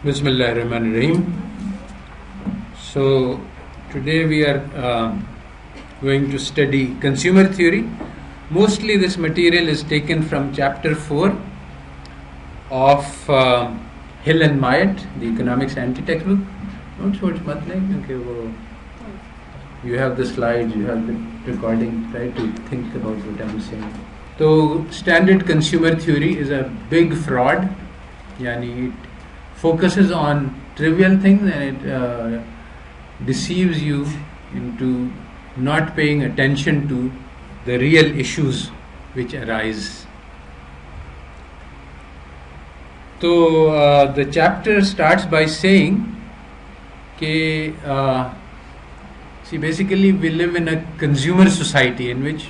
Bismillahirrahmanirrahim. So today we are going to study consumer theory. Mostly this material is taken from chapter 4 of Hill and Myatt, the Economics Anti-Textbook. You have the slides, you have the recording, try to think about what I'm saying. So standard consumer theory is a big fraud. Yani it focuses on trivial things and it deceives you into not paying attention to the real issues which arise. So the chapter starts by saying that basically we live in a consumer society in which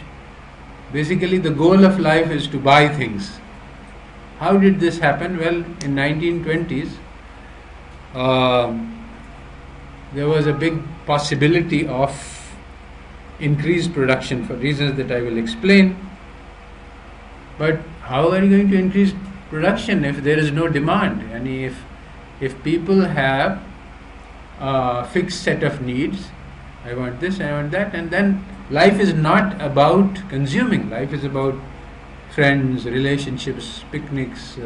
basically the goal of life is to buy things. How did this happen? Well, in 1920s, there was a big possibility of increased production for reasons that I will explain. But how are you going to increase production if there is no demand? And if people have a fixed set of needs, I want this, I want that, and then life is not about consuming. Life is about friends, relationships, picnics,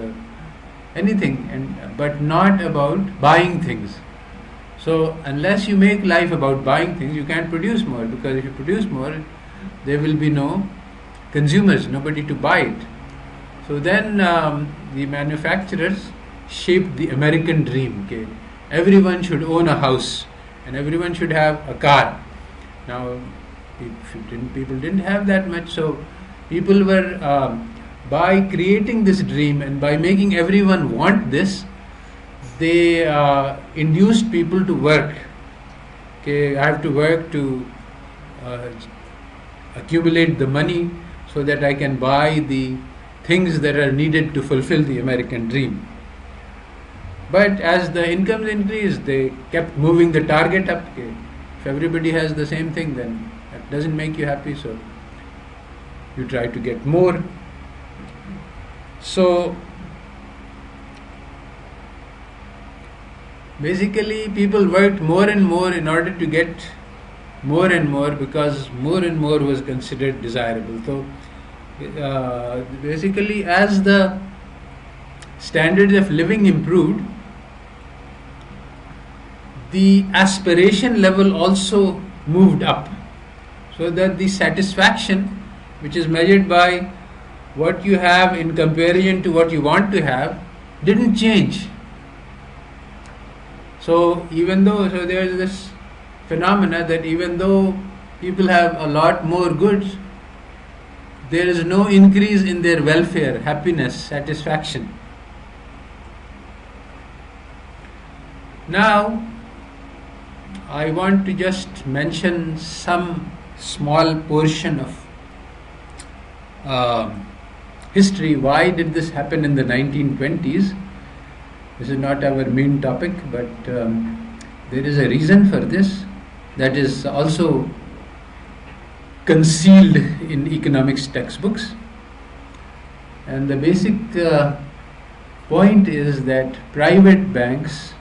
anything, but not about buying things. So unless you make life about buying things, you can't produce more, because if you produce more, there will be no consumers, nobody to buy it. So then the manufacturers shaped the American dream. Okay? Everyone should own a house and everyone should have a car. Now people didn't have that much, so people were, by creating this dream and by making everyone want this, they induced people to work. Okay, I have to work to accumulate the money so that I can buy the things that are needed to fulfill the American dream. But as the incomes increased, they kept moving the target up. Okay, if everybody has the same thing, then that doesn't make you happy, so you try to get more. So basically people worked more and more in order to get more and more, because more and more was considered desirable. So basically as the standards of living improved, the aspiration level also moved up, so that the satisfaction, which is measured by what you have in comparison to what you want to have, didn't change. So there is this phenomena that even though people have a lot more goods, there is no increase in their welfare, happiness, satisfaction. Now, I want to just mention some small portion of history. Why did this happen in the 1920s? This is not our main topic, but there is a reason for this that is also concealed in economics textbooks. And the basic point is that private banks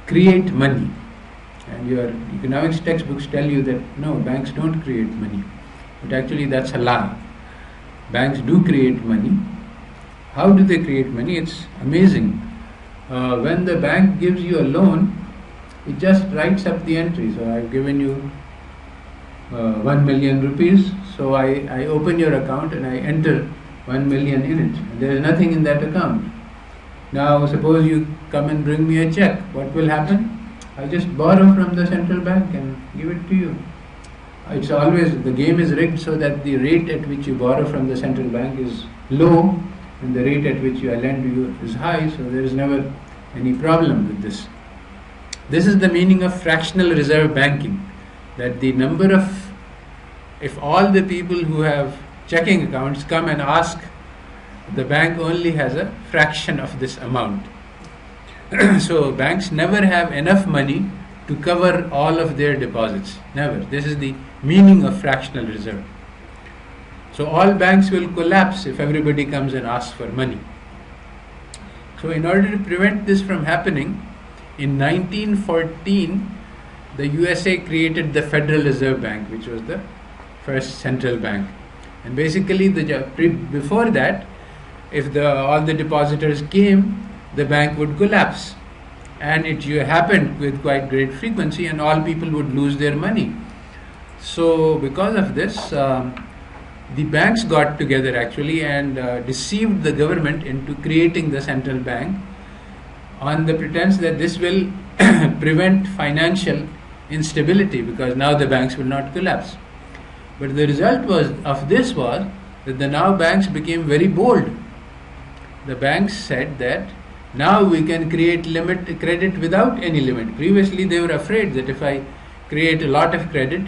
create money. And your economics textbooks tell you that no, banks don't create money. But actually that's a lie. Banks do create money. How do they create money? It's amazing. When the bank gives you a loan, it just writes up the entry. So I've given you 1 million rupees. So I open your account and I enter 1 million in it. There is nothing in that account. Now suppose you come and bring me a check. What will happen? I just borrow from the central bank and give it to you. It's always, the game is rigged so that the rate at which you borrow from the central bank is low and the rate at which I lend to you is high, so there is never any problem with this. This is the meaning of fractional reserve banking, that the number of, if all the people who have checking accounts come and ask, the bank only has a fraction of this amount. So banks never have enough money to cover all of their deposits. Never. This is the meaning of fractional reserve. So all banks will collapse if everybody comes and asks for money. So in order to prevent this from happening, in 1914, the USA created the Federal Reserve Bank, which was the first central bank. And basically, before that, if all the depositors came, the bank would collapse. And it happened with quite great frequency, and all people would lose their money. So because of this, the banks got together actually and deceived the government into creating the central bank on the pretense that this will prevent financial instability, because now the banks will not collapse. But the result of this was that the now banks became very bold. The banks said that now we can create credit without any limit. Previously they were afraid that if I create a lot of credit,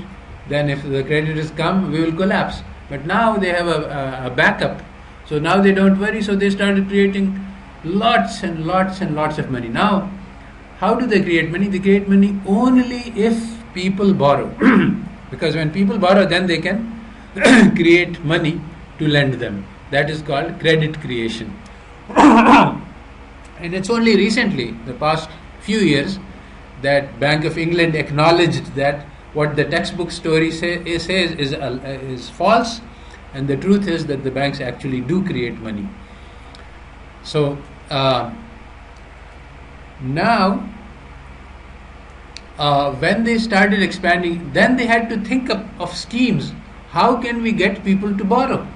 then if the creditors come, we will collapse. But now they have a backup. So now they don't worry, so they started creating lots and lots and lots of money. Now, how do they create money? They create money only if people borrow. Because when people borrow, then they can create money to lend them. That is called credit creation. And it's only recently, the past few years, that Bank of England acknowledged that what the textbook story says is false, and the truth is that the banks actually do create money. So now, when they started expanding, then they had to think of schemes. How can we get people to borrow?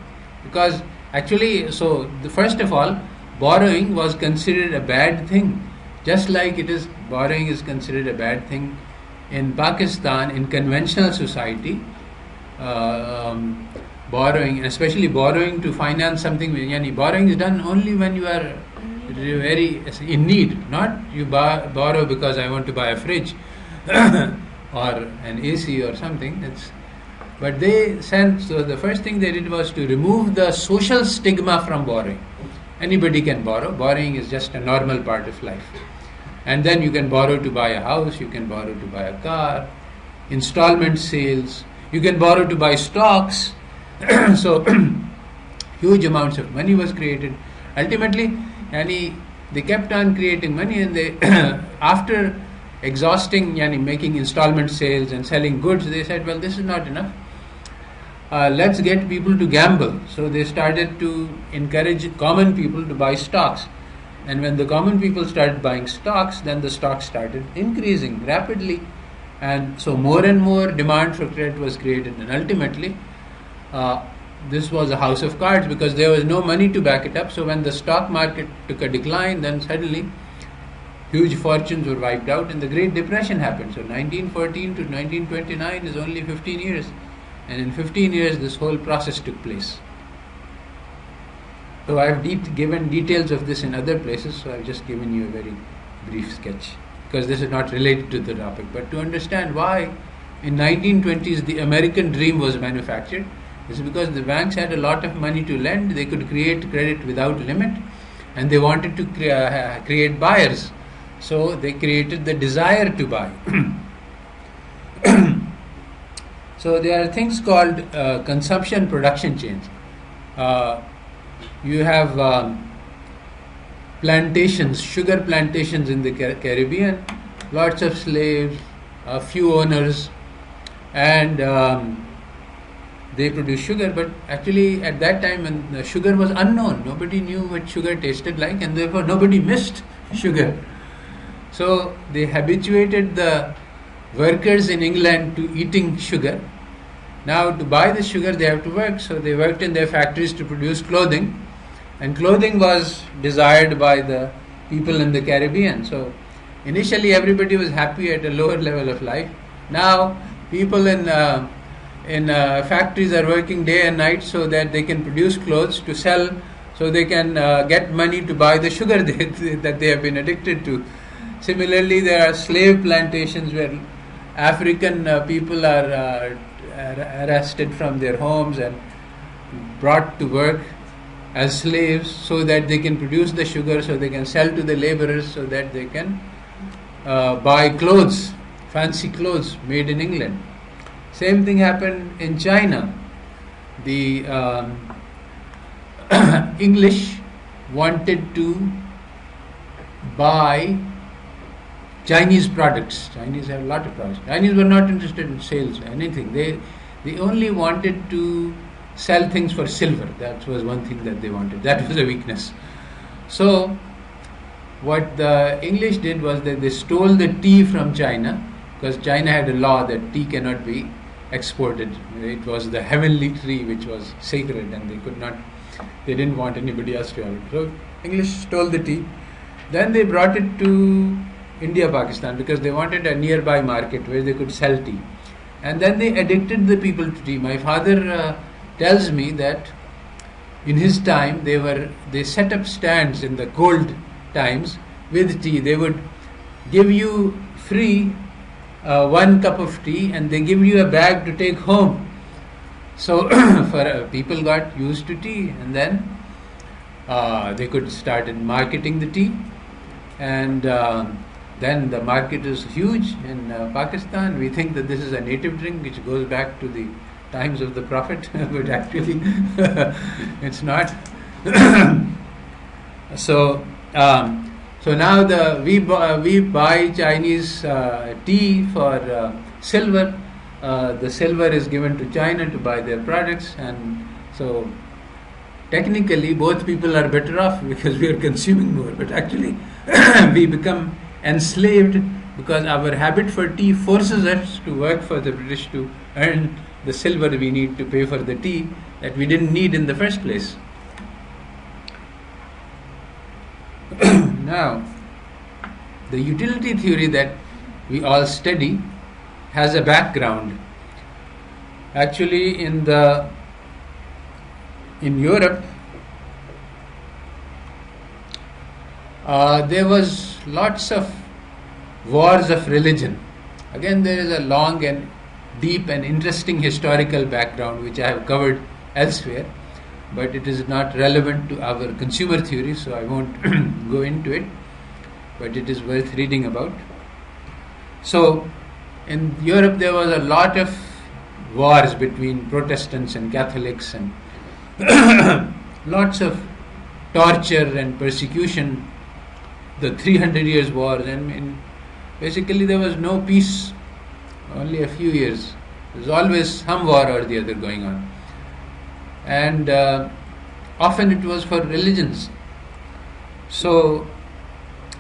Because actually, first of all, borrowing was considered a bad thing. Just like borrowing is considered a bad thing in Pakistan, in conventional society. Borrowing, especially borrowing to finance something, borrowing is done only when you are very in need, not you borrow because I want to buy a fridge or an AC or something. But so the first thing they did was to remove the social stigma from borrowing. Anybody can borrow. Borrowing is just a normal part of life. And then you can borrow to buy a house, you can borrow to buy a car, installment sales, you can borrow to buy stocks. So huge amounts of money was created. Ultimately, they kept on creating money, and they after exhausting, making installment sales and selling goods, they said, well, this is not enough. Let's get people to gamble. So they started to encourage common people to buy stocks. And when the common people started buying stocks, then the stocks started increasing rapidly. And so more and more demand for credit was created. And ultimately, this was a house of cards, because there was no money to back it up. So when the stock market took a decline, then suddenly huge fortunes were wiped out and the Great Depression happened. So 1914 to 1929 is only 15 years. And in 15 years, this whole process took place. So I have given details of this in other places, so I've just given you a very brief sketch, because this is not related to the topic. But to understand why in 1920s the American dream was manufactured, is because the banks had a lot of money to lend, they could create credit without limit, and they wanted to create buyers. So they created the desire to buy. So there are things called consumption-production chains. You have plantations, sugar plantations in the Caribbean, lots of slaves, a few owners, and they produce sugar. But actually at that time, when the sugar was unknown, nobody knew what sugar tasted like, and therefore nobody missed sugar. So they habituated the workers in England to eating sugar. Now to buy the sugar they have to work, so they worked in their factories to produce clothing, and clothing was desired by the people in the Caribbean. So initially everybody was happy at a lower level of life. Now people in factories are working day and night so that they can produce clothes to sell, so they can get money to buy the sugar that they have been addicted to. Similarly, there are slave plantations where African people are arrested from their homes and brought to work as slaves so that they can produce the sugar, so they can sell to the laborers, so that they can buy clothes, fancy clothes made in England. Same thing happened in China. The English wanted to buy Chinese products. Chinese have a lot of products. Chinese were not interested in sales or anything. They only wanted to sell things for silver. That was one thing that they wanted. That was a weakness. So what the English did was that they stole the tea from China, because China had a law that tea cannot be exported. It was the heavenly tree which was sacred, and they didn't want anybody else to have it. So English stole the tea. Then they brought it to India, Pakistan, because they wanted a nearby market where they could sell tea. And then they addicted the people to tea. My father tells me that in his time they set up stands in the cold times with tea. They would give you free 1 cup of tea, and they give you a bag to take home. So people got used to tea, and then they could start marketing the tea, and then the market is huge in Pakistan. We think that this is a native drink which goes back to the times of the Prophet, but actually it's not. So now we buy Chinese tea for silver. The silver is given to China to buy their products, and so technically both people are better off because we are consuming more. But actually we become enslaved because our habit for tea forces us to work for the British to earn the silver we need to pay for the tea that we didn't need in the first place. Now, the utility theory that we all study has a background. Actually, in Europe, there was lots of wars of religion. Again, there is a long and deep and interesting historical background which I have covered elsewhere, but it is not relevant to our consumer theory, so I won't go into it, but it is worth reading about. So in Europe there was a lot of wars between Protestants and Catholics, and lots of torture and persecution, the 300 years war, and basically there was no peace, only a few years. There was always some war or the other going on, and often it was for religions. So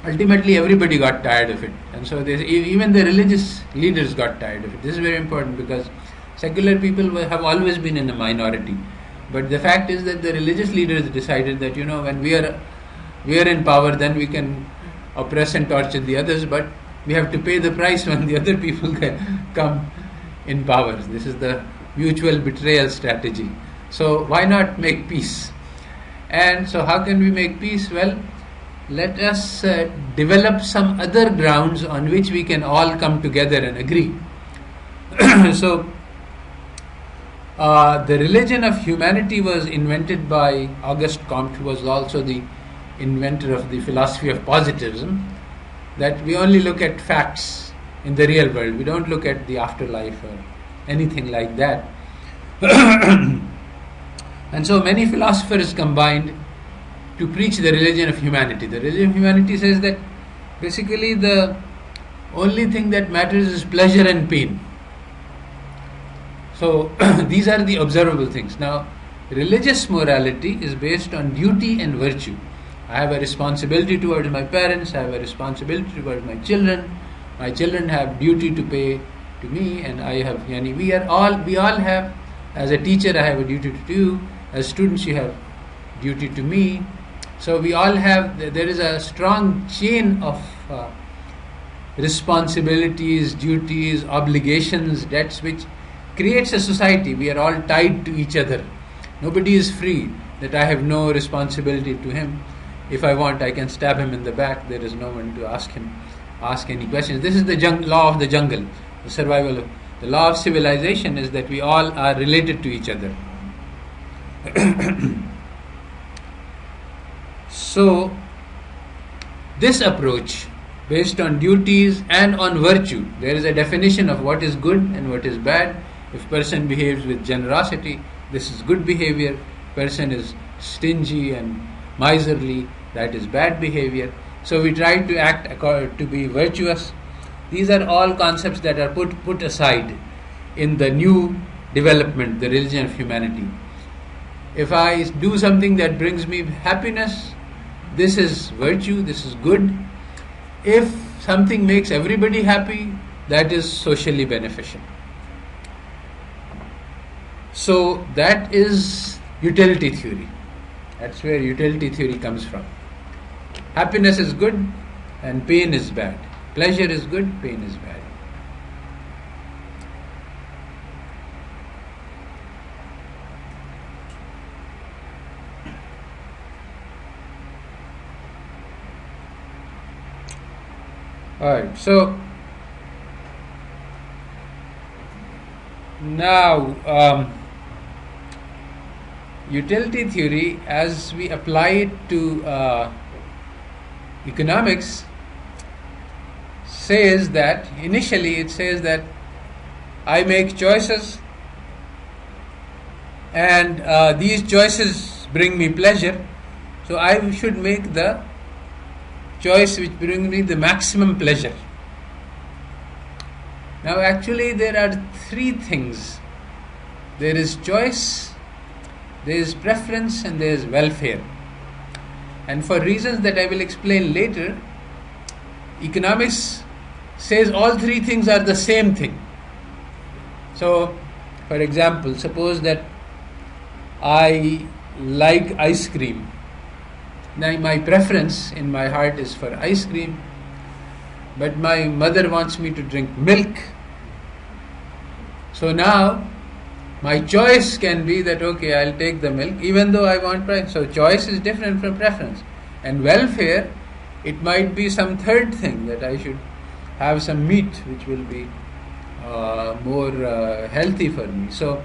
ultimately everybody got tired of it, and so even the religious leaders got tired of it. This is very important because secular people have always been in a minority, but the fact is that the religious leaders decided that when we are in power, then we can oppress and torture the others, but we have to pay the price when the other people come in power. This is the mutual betrayal strategy. So why not make peace? And so how can we make peace? Well, let us develop some other grounds on which we can all come together and agree. So the religion of humanity was invented by Auguste Comte, who was also the inventor of the philosophy of positivism, that we only look at facts in the real world. We don't look at the afterlife or anything like that. And so many philosophers combined to preach the religion of humanity. The religion of humanity says that basically the only thing that matters is pleasure and pain. So these are the observable things. Now, religious morality is based on duty and virtue. I have a responsibility towards my parents, I have a responsibility towards my children. My children have duty to pay to me, and I have, we all have, as a teacher I have a duty to you, as students you have duty to me. So we all have, there is a strong chain of responsibilities, duties, obligations, debts, which creates a society. We are all tied to each other. Nobody is free, that I have no responsibility to him. If I want, I can stab him in the back. There is no one to ask any questions. This is the law of the jungle, the survival of the law of civilization is that we all are related to each other. So this approach, based on duties and on virtue, there is a definition of what is good and what is bad. If person behaves with generosity, this is good behavior. Person is stingy and miserly, that is bad behavior. So we try to act to be virtuous. These are all concepts that are put aside in the new development, the religion of humanity. If I do something that brings me happiness, this is virtue, this is good. If something makes everybody happy, that is socially beneficial. So that is utility theory. That's where utility theory comes from. Happiness is good and pain is bad. Pleasure is good, pain is bad. Alright, so now utility theory, as we apply it to economics, says that initially it says that I make choices and these choices bring me pleasure, so I should make the choice which brings me the maximum pleasure. Now actually there are three things. There is choice, there is preference, and there is welfare. And for reasons that I will explain later, economics says all three things are the same thing. So, for example, suppose that I like ice cream. Now my preference in my heart is for ice cream, but my mother wants me to drink milk. So now my choice can be that, okay, I'll take the milk even though I want preference. So choice is different from preference. And welfare, it might be some third thing, that I should have some meat which will be more healthy for me. So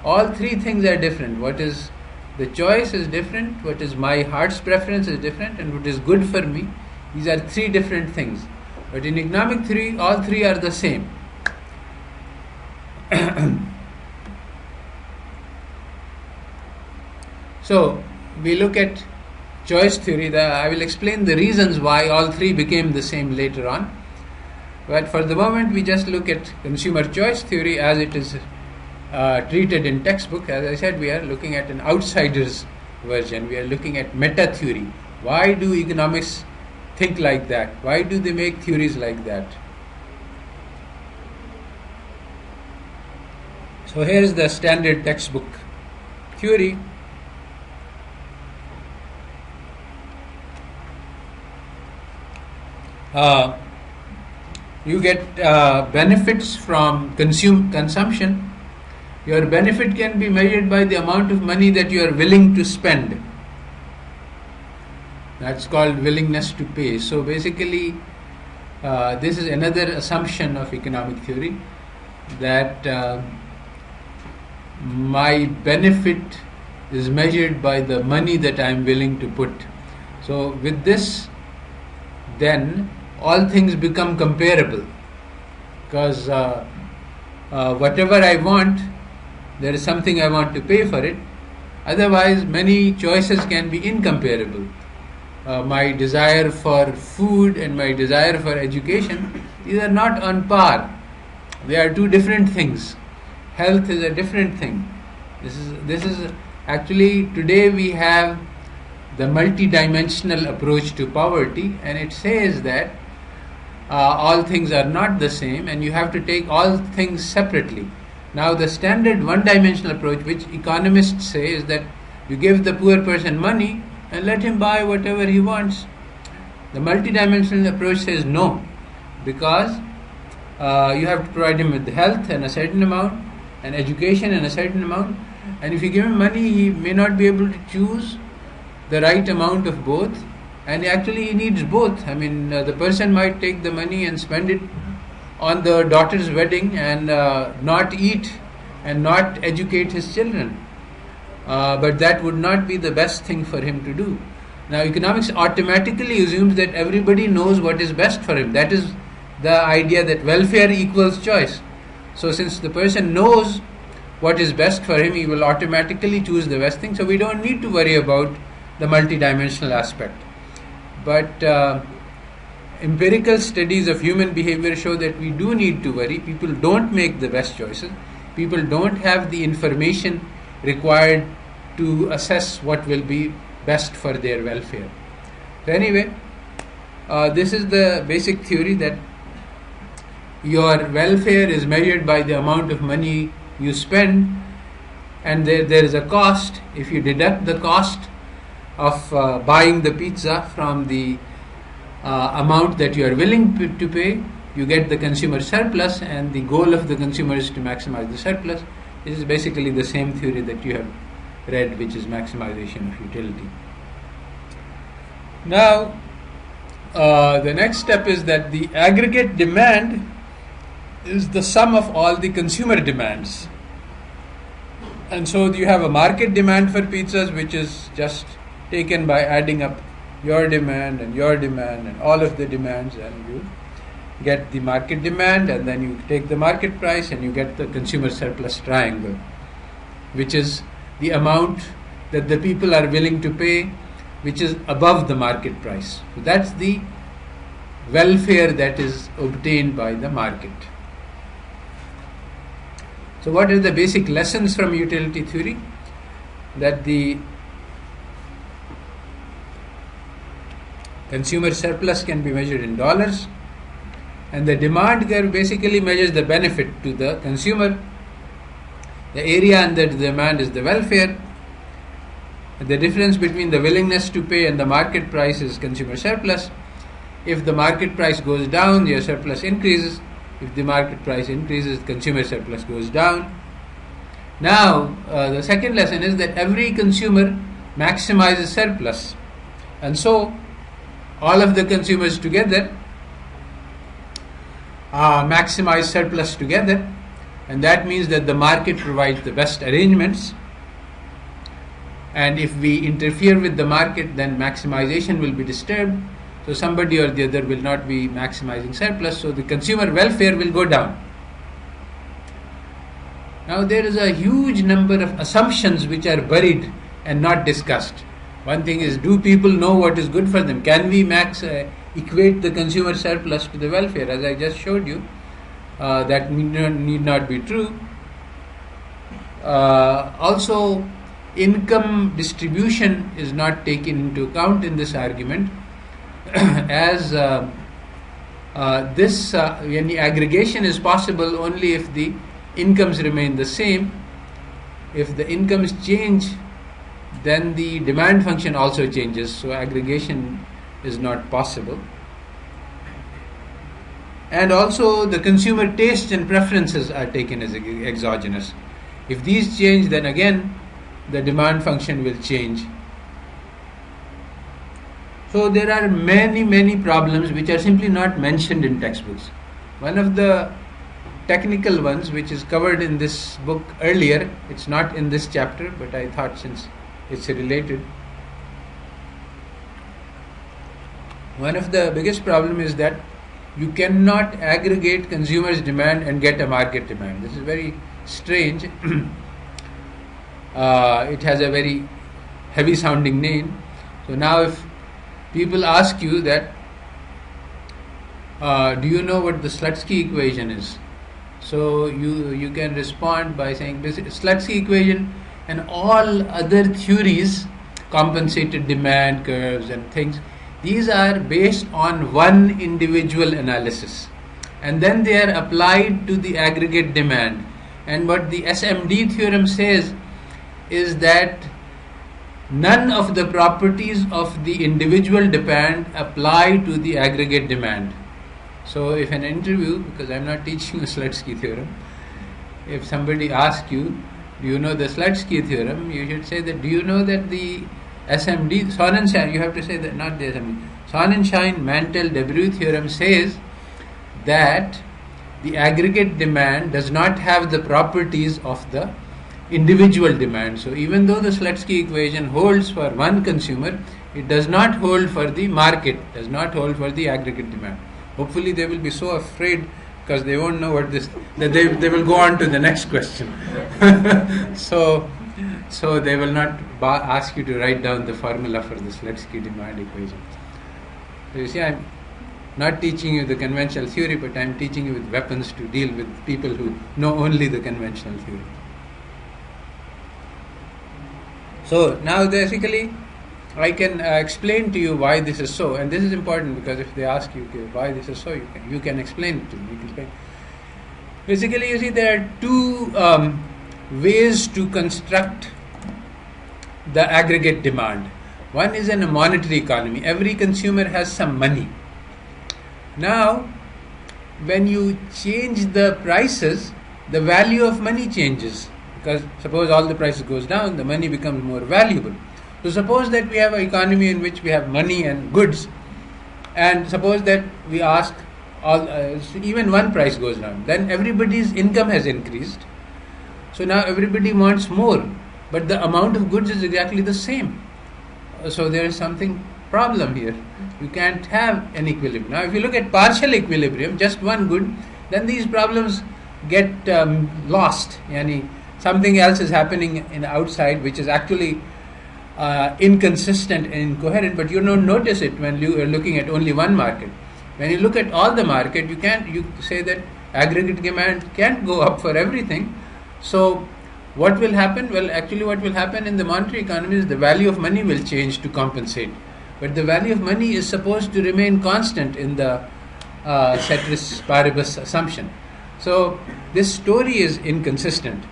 all three things are different. What is the choice is different, what is my heart's preference is different, and what is good for me. These are three different things. But in economic theory, all three are the same. So we look at choice theory. I will explain the reasons why all three became the same later on. But for the moment, we just look at consumer choice theory as it is treated in textbook. As I said, we are looking at an outsider's version. We are looking at meta theory. Why do economics think like that? Why do they make theories like that? So here is the standard textbook theory. You get benefits from consumption. Your benefit can be measured by the amount of money that you are willing to spend. That's called willingness to pay. So basically, this is another assumption of economic theory, that my benefit is measured by the money that I am willing to put. So with this, then all things become comparable, because whatever I want, there is something I want to pay for it. Otherwise, many choices can be incomparable. My desire for food and my desire for education, these are not on par. They are two different things. Health is a different thing. This is actually, today we have the multidimensional approach to poverty, and it says that all things are not the same and you have to take all things separately. Now the standard one-dimensional approach, which economists say, is that you give the poor person money and let him buy whatever he wants. The multidimensional approach says no, because you have to provide him with health and a certain amount, and education and a certain amount, and if you give him money, he may not be able to choose the right amount of both, and actually he needs both. I mean, the person might take the money and spend it on the daughter's wedding and not eat and not educate his children. But that would not be the best thing for him to do. Now, economics automatically assumes that everybody knows what is best for him. That is the idea that welfare equals choice. So since the person knows what is best for him, he will automatically choose the best thing. So we don't need to worry about the multidimensional aspect. But empirical studies of human behavior show that we do need to worry. People don't make the best choices. People don't have the information required to assess what will be best for their welfare. So anyway, this is the basic theory, that your welfare is measured by the amount of money you spend, and there is a cost. If you deduct the cost of buying the pizza from the amount that you are willing to pay, you get the consumer surplus, and the goal of the consumer is to maximize the surplus. This is basically the same theory that you have read, which is maximization of utility. Now, the next step is that the aggregate demand is the sum of all the consumer demands. And so you have a market demand for pizzas, which is just taken by adding up your demand and all of the demands, and you get the market demand, and then you take the market price and you get the consumer surplus triangle, which is the amount that the people are willing to pay, which is above the market price. So that's the welfare that is obtained by the market. So what are the basic lessons from utility theory? That the consumer surplus can be measured in dollars, and the demand curve basically measures the benefit to the consumer. The area under the demand is the welfare. The difference between the willingness to pay and the market price is consumer surplus. If the market price goes down, your surplus increases. If the market price increases, consumer surplus goes down. Now, the second lesson is that every consumer maximizes surplus. And so, all of the consumers together maximize surplus together. And that means that the market provides the best arrangements. And if we interfere with the market, then maximization will be disturbed. So somebody or the other will not be maximizing surplus, so the consumer welfare will go down. Now there is a huge number of assumptions which are buried and not discussed. One thing is, do people know what is good for them? Can we equate the consumer surplus to the welfare? As I just showed you, that need not be true. Also, income distribution is not taken into account in this argument, as any aggregation is possible only if the incomes remain the same. If the incomes change, then the demand function also changes, so aggregation is not possible. And also the consumer tastes and preferences are taken as exogenous. If these change, then again the demand function will change. So there are many problems which are simply not mentioned in textbooks. One of the technical ones, which is covered in this book earlier, it's not in this chapter, but I thought since it's related. One of the biggest problem is that you cannot aggregate consumers' demand and get a market demand. This is very strange. It has a very heavy sounding name. So now if people ask you that, do you know what the Slutsky equation is? So you can respond by saying Slutsky equation and all other theories, compensated demand curves and things, these are based on one individual analysis, and then they are applied to the aggregate demand. And what the SMD theorem says is that none of the properties of the individual demand apply to the aggregate demand. So if an interview, because I'm not teaching the Slutsky theorem, if somebody asks you, do you know the Slutsky theorem, you should say that, do you know that the SMD, you have to say that, not the SMD, Sonneschein-Mantel-Debreu theorem says that the aggregate demand does not have the properties of the individual demand. So even though the Slutsky equation holds for one consumer, it does not hold for the market, does not hold for the aggregate demand. Hopefully they will be so afraid because they won't know what this, that they will go on to the next question. So they will not ask you to write down the formula for the Slutsky demand equation. So you see, not teaching you the conventional theory, but I'm teaching you with weapons to deal with people who know only the conventional theory. So now basically I can explain to you why this is so, and this is important because if they ask you why this is so, you can explain it to me. Basically, you see, there are two ways to construct the aggregate demand. One is in a monetary economy. Every consumer has some money. Now, when you change the prices, the value of money changes. Because suppose all the prices goes down, the money becomes more valuable. So suppose that we have an economy in which we have money and goods, and suppose that we ask even one price goes down, then everybody's income has increased. So now everybody wants more, but the amount of goods is exactly the same. So there is something problem here. You can't have an equilibrium. Now if you look at partial equilibrium, just one good, then these problems get lost. Something else is happening in the outside which is actually inconsistent and incoherent, but you don't notice it when you are looking at only one market. When you look at all the market, you say that aggregate demand can't go up for everything. So what will happen? Well, actually what will happen in the monetary economy is the value of money will change to compensate. But the value of money is supposed to remain constant in the ceteris paribus assumption. So this story is inconsistent.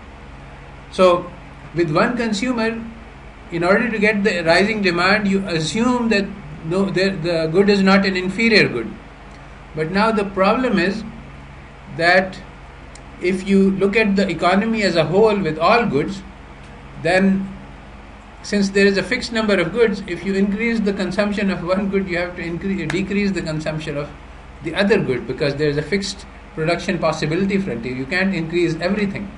So with one consumer, in order to get the rising demand, you assume that the good is not an inferior good. But now the problem is that if you look at the economy as a whole with all goods, then since there is a fixed number of goods, if you increase the consumption of one good, you have to decrease the consumption of the other good, because there is a fixed production possibility frontier. You can't increase everything.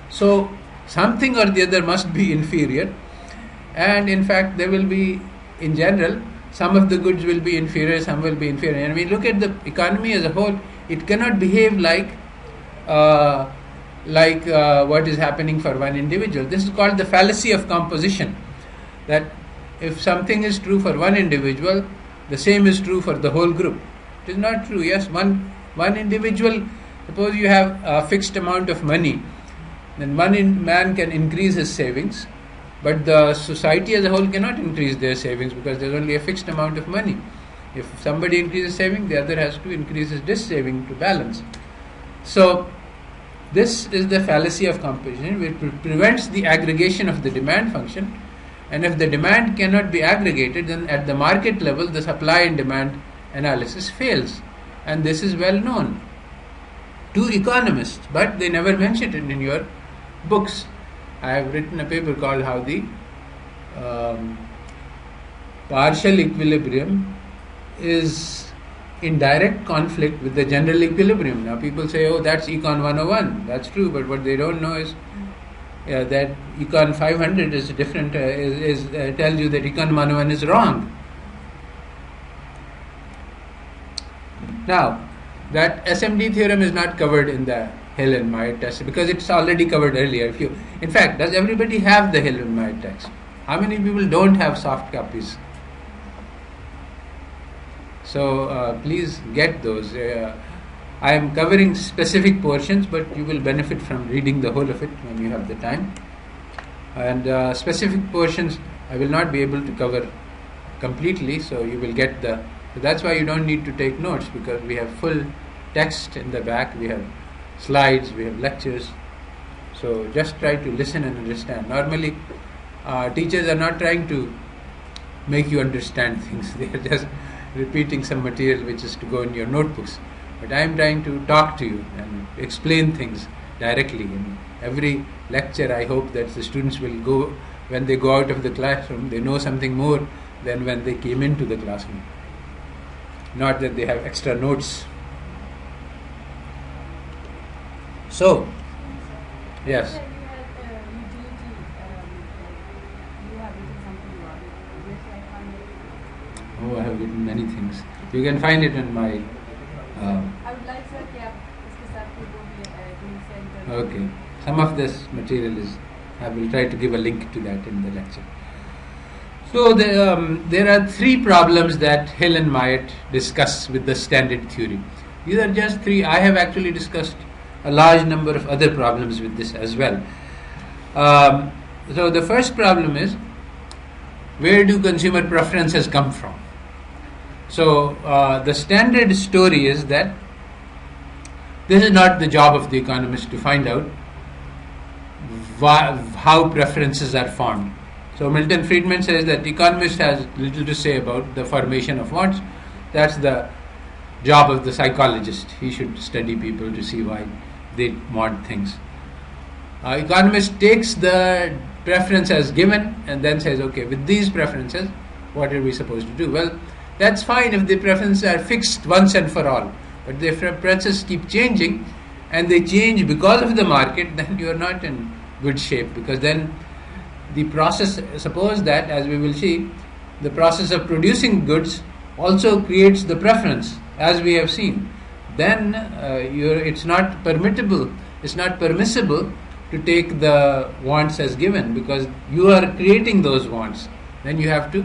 So something or the other must be inferior. And in fact, there will be, in general, some of the goods will be inferior, some will be inferior. And when we look at the economy as a whole, it cannot behave like what is happening for one individual. This is called the fallacy of composition. That if something is true for one individual, the same is true for the whole group. It is not true. Yes, one individual, suppose you have a fixed amount of money, then one man can increase his savings, but the society as a whole cannot increase their savings because there is only a fixed amount of money. If somebody increases saving, the other has to increase his saving to balance. So this is the fallacy of composition, which prevents the aggregation of the demand function. And if the demand cannot be aggregated, then at the market level, the supply and demand analysis fails. And this is well known to economists, but they never mention it in your books. I have written a paper called how the partial equilibrium is in direct conflict with the general equilibrium. Now people say, oh, that's Econ 101. That's true, but what they don't know is that Econ 500 is different, tells you that Econ 101 is wrong. Now, that SMD theorem is not covered in the Hill and Myatt test because it's already covered earlier. In fact, does everybody have the Hill and Myatt text? How many people don't have soft copies? So please get those. I am covering specific portions, but you will benefit from reading the whole of it when you have the time. And specific portions I will not be able to cover completely, so you will get So that's why you don't need to take notes, because we have full text in the back, we have slides, we have lectures. So just try to listen and understand. Normally, teachers are not trying to make you understand things. They are just repeating some material which is to go in your notebooks. But I am trying to talk to you and explain things directly. In every lecture, I hope that the students will go, when they go out of the classroom, they know something more than when they came into the classroom. Not that they have extra notes. So, yes. Oh, I have written many things. You can find it in my... I would like to Okay. Some of this material is... I will try to give a link to that in the lecture. So there are three problems that Hill and Myatt discuss with the standard theory. These are just three. I have actually discussed a large number of other problems with this as well. So the first problem is, where do consumer preferences come from? So the standard story is that this is not the job of the economist to find out how preferences are formed. So Milton Friedman says that the economist has little to say about the formation of wants. That's the job of the psychologist. He should study people to see why they want things. Economist takes the preference as given and then says, okay, with these preferences, what are we supposed to do? Well, that's fine if the preferences are fixed once and for all. But if the preferences keep changing and they change because of the market, then you are not in good shape, because then the process, suppose that, as we will see, the process of producing goods also creates the preference, as we have seen. Then it's not permissible to take the wants as given, because you are creating those wants. Then you have to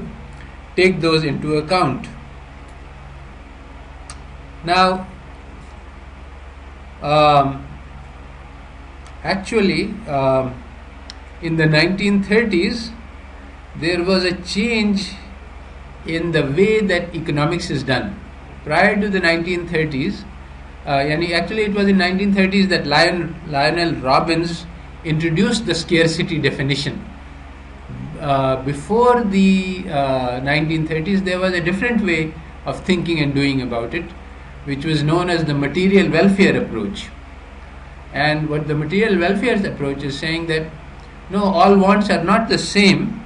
take those into account. Now, actually, in the 1930s, there was a change in the way that economics is done. Prior to the 1930s, actually it was in 1930s that Lionel Robbins introduced the scarcity definition. Before the 1930s, there was a different way of thinking and doing about it, which was known as the material welfare approach. And what the material welfare approach is saying that, no, all wants are not the same.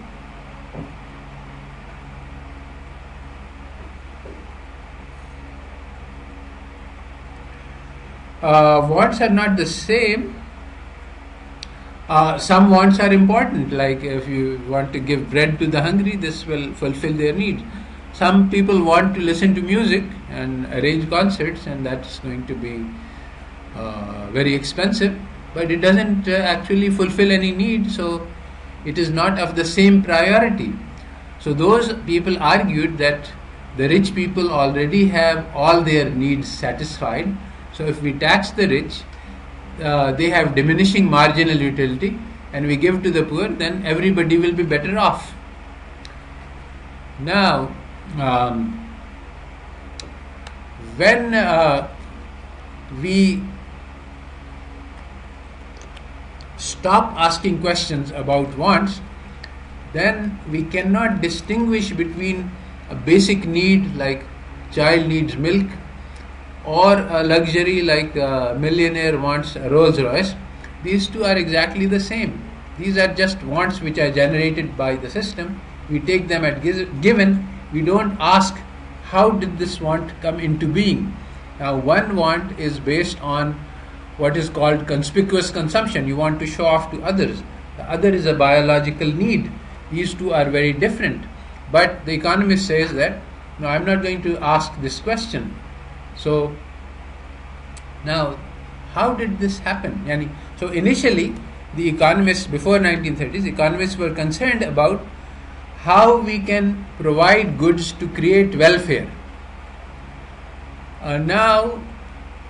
Wants are not the same. Some wants are important, like if you want to give bread to the hungry, this will fulfill their needs. Some people want to listen to music and arrange concerts, and that's going to be very expensive, but it doesn't actually fulfill any need, so it is not of the same priority. So those people argued that the rich people already have all their needs satisfied, so if we tax the rich, they have diminishing marginal utility, and we give to the poor, then everybody will be better off. Now, when we stop asking questions about wants, then we cannot distinguish between a basic need like child needs milk or a luxury like a millionaire wants a Rolls Royce. These two are exactly the same. These are just wants which are generated by the system. We take them at given. We don't ask, how did this want come into being? Now, one want is based on what is called conspicuous consumption. You want to show off to others. The other is a biological need. These two are very different. But the economist says that, no, I'm not going to ask this question. So, now, how did this happen? So, initially, the economists, before 1930s, economists were concerned about how we can provide goods to create welfare. Now,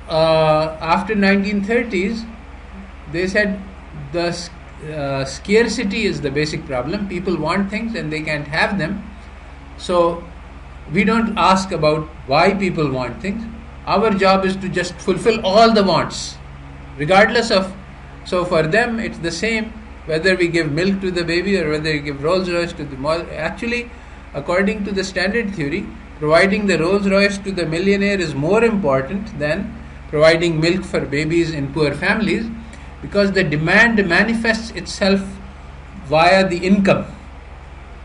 after 1930s, they said the scarcity is the basic problem. People want things and they can't have them. So we don't ask about why people want things. Our job is to just fulfill all the wants, regardless of. So for them, it's the same whether we give milk to the baby or whether we give Rolls Royce to the mother. Actually, according to the standard theory, providing the Rolls Royce to the millionaire is more important than providing milk for babies in poor families, because the demand manifests itself via the income.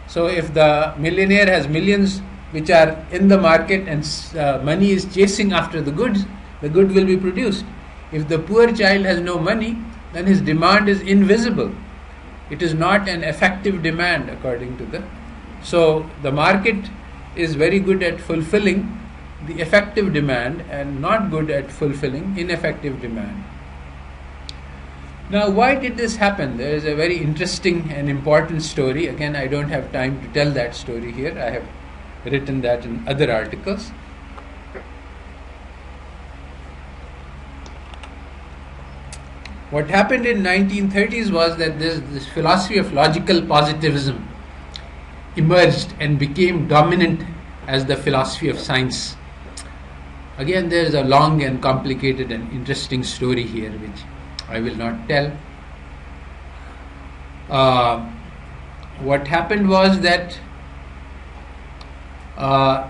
So if the millionaire has millions which are in the market and money is chasing after the good will be produced. If the poor child has no money, then his demand is invisible. It is not an effective demand according to the. So the market is very good at fulfilling the effective demand and not good at fulfilling ineffective demand. Now, why did this happen? There is a very interesting and important story. Again, I don't have time to tell that story here. I have written that in other articles. What happened in 1930s was that this philosophy of logical positivism emerged and became dominant as the philosophy of science. Again, there is a long and complicated and interesting story here, which I will not tell. What happened was that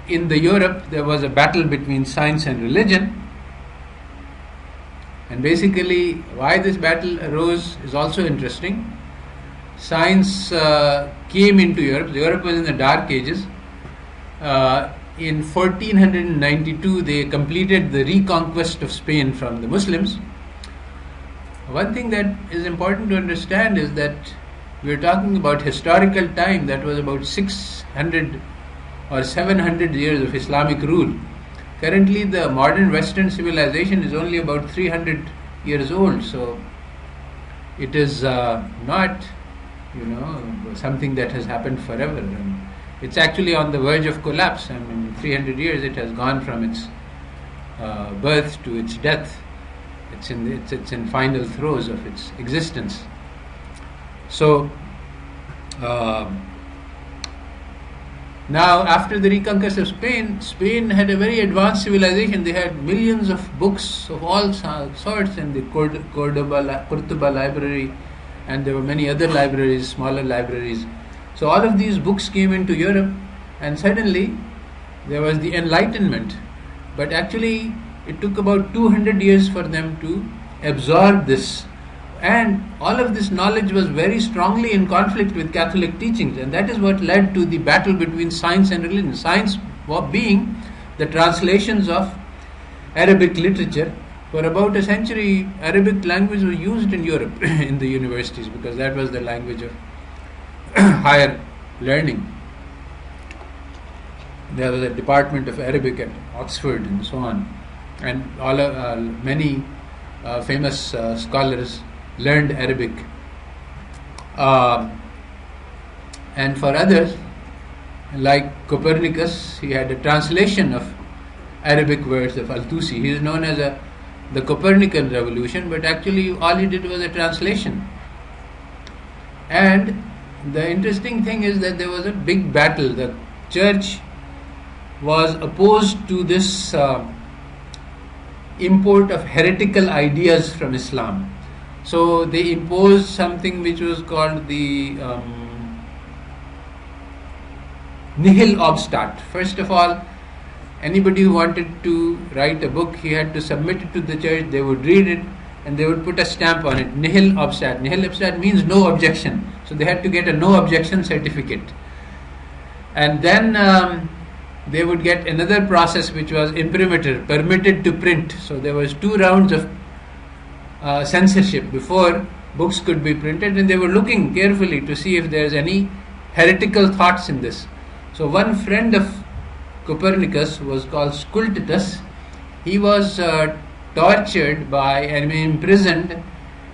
in the Europe there was a battle between science and religion, and basically why this battle arose is also interesting. Science came into Europe. Europe was in the Dark Ages. In 1492 they completed the reconquest of Spain from the Muslims. One thing that is important to understand is that we are talking about historical time that was about 600 or 700 years of Islamic rule. Currently the modern Western civilization is only about 300 years old, so it is not, something that has happened forever. And it's actually on the verge of collapse. I mean, 300 years it has gone from its birth to its death. It's in final throes of its existence. So now, after the reconquest of Spain had a very advanced civilization. They had millions of books of all sorts in the Cordoba library, and there were many other libraries, smaller libraries. So all of these books came into Europe, and suddenly there was the Enlightenment. But actually it took about 200 years for them to absorb this, and all of this knowledge was very strongly in conflict with Catholic teachings, and that is what led to the battle between science and religion. Science being the translations of Arabic literature. For about a century, Arabic language was used in Europe in the universities, because that was the language of higher learning. There was a department of Arabic at Oxford and so on, and many famous scholars learned Arabic. And for others, like Copernicus, he had a translation of Arabic words of Al-Tusi. He is known as the Copernican revolution, but actually all he did was a translation. And the interesting thing is that there was a big battle. The church was opposed to this import of heretical ideas from Islam. So they imposed something which was called the nihil obstat. First of all, anybody who wanted to write a book, he had to submit it to the church. They would read it and they would put a stamp on it, nihil obstat. Nihil obstat means no objection. So they had to get a no objection certificate. And then they would get another process which was imprimatur, permitted to print. So there was 2 rounds of censorship before books could be printed, and they were looking carefully to see if there is any heretical thoughts in this. So one friend of Copernicus was called Sculptus. He was tortured imprisoned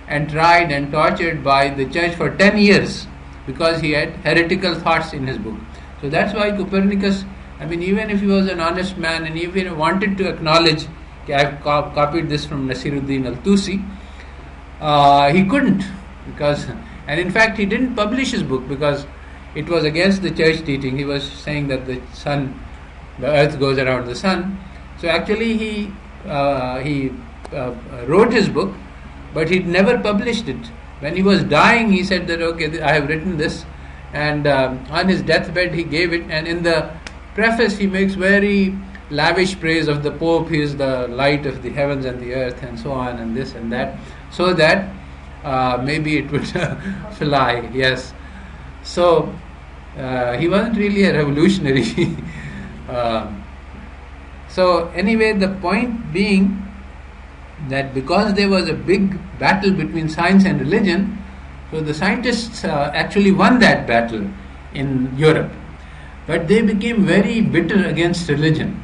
and tried and tortured by the church for 10 years because he had heretical thoughts in his book. So that's why Copernicus, even if he was an honest man and even wanted to acknowledge, I've copied this from Nasiruddin Al-Tusi, he couldn't, and in fact he didn't publish his book because it was against the church teaching. He was saying that the earth goes around the sun. So actually he wrote his book, but he never published it. When he was dying, he said that, okay, I have written this, and on his deathbed he gave it, and in the preface he makes very lavish praise of the Pope. He is the light of the heavens and the earth, and so on, and this and that, so that maybe it would fly. Yes. So he wasn't really a revolutionary. So anyway, the point being that because there was a big battle between science and religion, so the scientists actually won that battle in Europe, but they became very bitter against religion.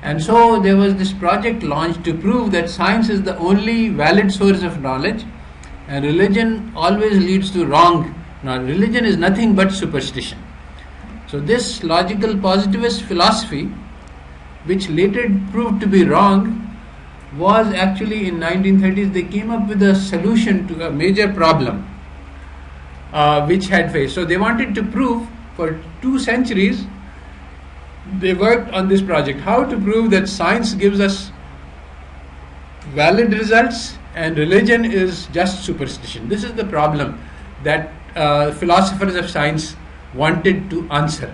And so there was this project launched to prove that science is the only valid source of knowledge, and religion always leads to wrong. Now, religion is nothing but superstition. So this logical positivist philosophy, which later proved to be wrong, was actually in 1930s they came up with a solution to a major problem which had faced. So they wanted to prove, for 2 centuries they worked on this project, how to prove that science gives us valid results and religion is just superstition. This is the problem that philosophers of science wanted to answer.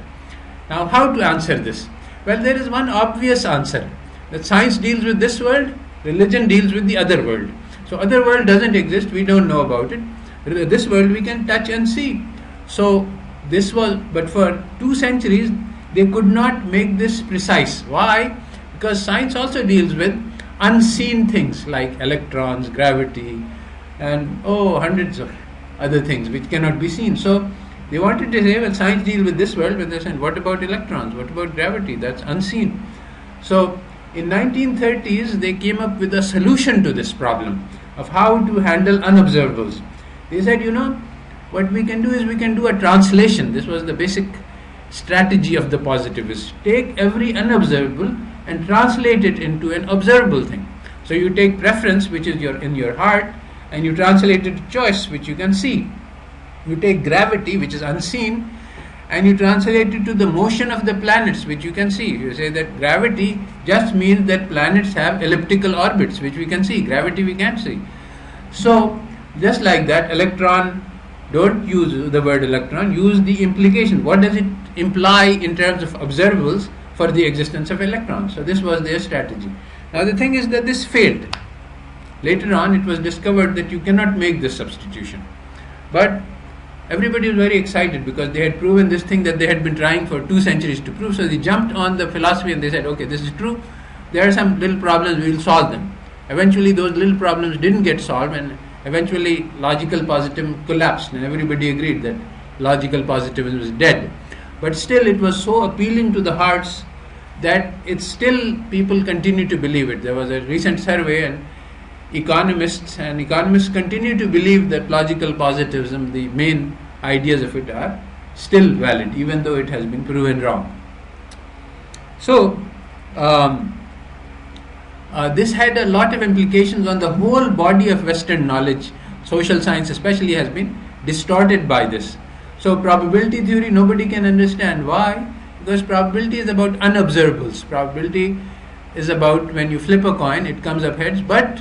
Now, how to answer this? Well, there is one obvious answer, that science deals with this world, religion deals with the other world. So other world doesn't exist, we don't know about it. This world we can touch and see. So this was, but for 2 centuries they could not make this precise. Why? Because science also deals with unseen things like electrons, gravity, and hundreds of other things which cannot be seen. So they wanted to say, well, science deals with this world, but they said, what about electrons? What about gravity? That's unseen. So in 1930s, they came up with a solution to this problem of how to handle unobservables. They said, what we can do is we can do a translation. This was the basic strategy of the positivists. Take every unobservable and translate it into an observable thing. So you take preference, which is in your heart, and you translate it to choice, which you can see. You take gravity, which is unseen, and you translate it to the motion of the planets, which you can see. You say that gravity just means that planets have elliptical orbits, which we can see. Gravity we can't see. So, just like that, electron, don't use the word electron, use the implication. What does it imply in terms of observables for the existence of electrons? So, this was their strategy. Now, the thing is that this failed. Later on, it was discovered that you cannot make this substitution. But everybody was very excited because they had proven this thing that they had been trying for 2 centuries to prove. So they jumped on the philosophy and they said, okay, this is true. There are some little problems, we will solve them. Eventually those little problems didn't get solved, and eventually logical positivism collapsed, and everybody agreed that logical positivism was dead. But still it was so appealing to the hearts that it's still, people continue to believe it. There was a recent survey, and economists continue to believe that logical positivism, the main ideas of it, are still valid, even though it has been proven wrong. So this had a lot of implications on the whole body of Western knowledge. Social science especially has been distorted by this. So probability theory, nobody can understand. Why? Because probability is about unobservables. Probability is about when you flip a coin, it comes up heads, but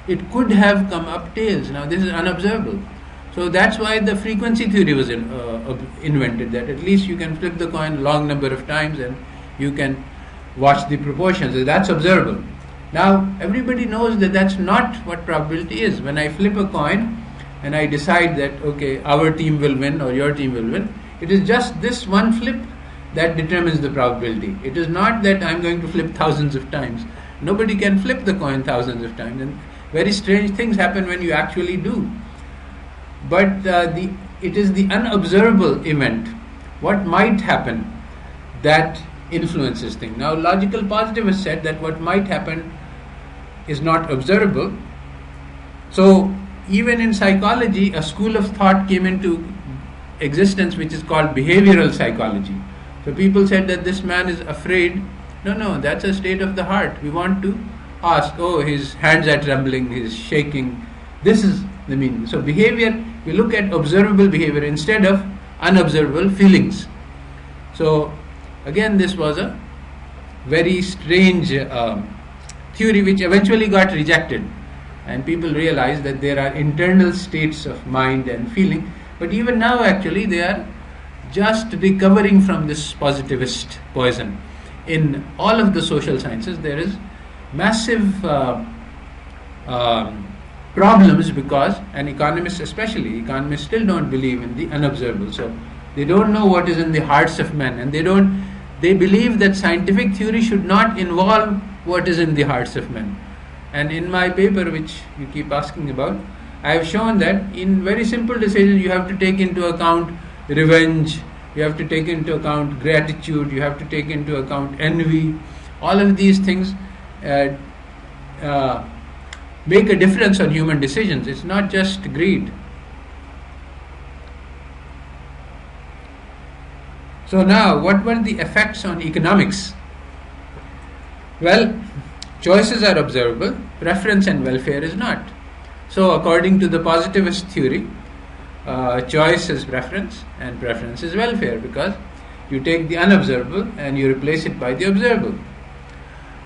it could have come up tails. Now this is unobservable. So that's why the frequency theory was invented, that at least you can flip the coin a long number of times and you can watch the proportions. So that's observable. Now everybody knows that that's not what probability is. When I flip a coin and I decide that, okay, our team will win or your team will win, it is just this one flip that determines the probability. It is not that I'm going to flip thousands of times. Nobody can flip the coin thousands of times, and very strange things happen when you actually do. But it is the unobservable event, what might happen, that influences things. Now logical positivists said that what might happen is not observable. So even in psychology, a school of thought came into existence which is called behavioral psychology. So people said that this man is afraid. No, that's a state of the heart. We want to ask, his hands are trembling, he's shaking. This is the meaning. So behavior, we look at observable behavior instead of unobservable feelings. So again, this was a very strange theory which eventually got rejected, and people realized that there are internal states of mind and feeling. But even now actually they are just recovering from this positivist poison. In all of the social sciences there is massive problems because, and economists still don't believe in the unobservable. So they don't know what is in the hearts of men, and they believe that scientific theory should not involve what is in the hearts of men. And in my paper, which you keep asking about, I have shown that in very simple decisions you have to take into account revenge, you have to take into account gratitude, you have to take into account envy. All of these things make a difference on human decisions. It's not just greed. So now, what were the effects on economics? Well, choices are observable, preference and welfare is not. So according to the positivist theory, choice is preference and preference is welfare, because you take the unobservable and you replace it by the observable.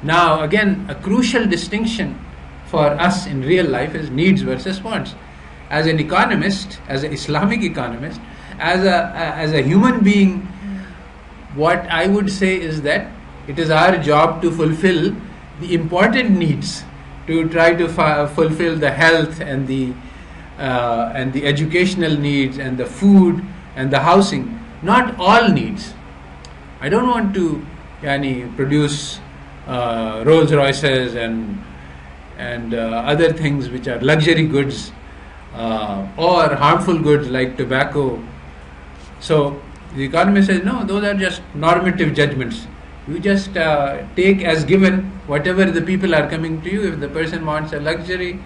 Now again, a crucial distinction for us in real life is needs versus wants. As an economist, as an Islamic economist, as a human being, what I would say is that it is our job to fulfill the important needs, to try to fulfill the health and the educational needs and the food and the housing. Not all needs. I don't want to produce Rolls Royces and other things which are luxury goods or harmful goods like tobacco. So the economist says, no, those are just normative judgments. You just take as given whatever the people are coming to you. If the person wants a luxury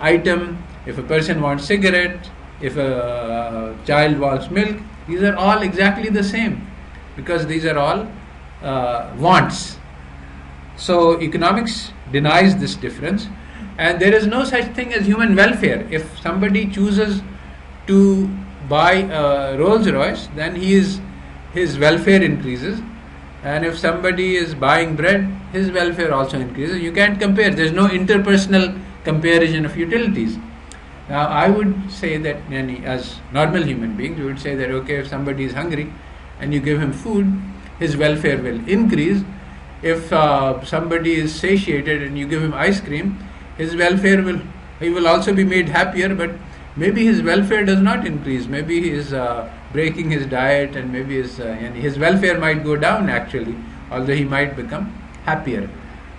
item, if a person wants cigarette, if a child wants milk, these are all exactly the same, because these are all wants. So economics denies this difference, and there is no such thing as human welfare. If somebody chooses to buy a Rolls Royce, then his welfare increases, and if somebody is buying bread, his welfare also increases. You can't compare. There is no interpersonal comparison of utilities. Now I would say that as normal human beings, we would say that okay, if somebody is hungry and you give him food, his welfare will increase. If somebody is satiated and you give him ice cream, his welfare he will also be made happier, but maybe his welfare does not increase. Maybe he is breaking his diet, and maybe his welfare might go down actually, although he might become happier.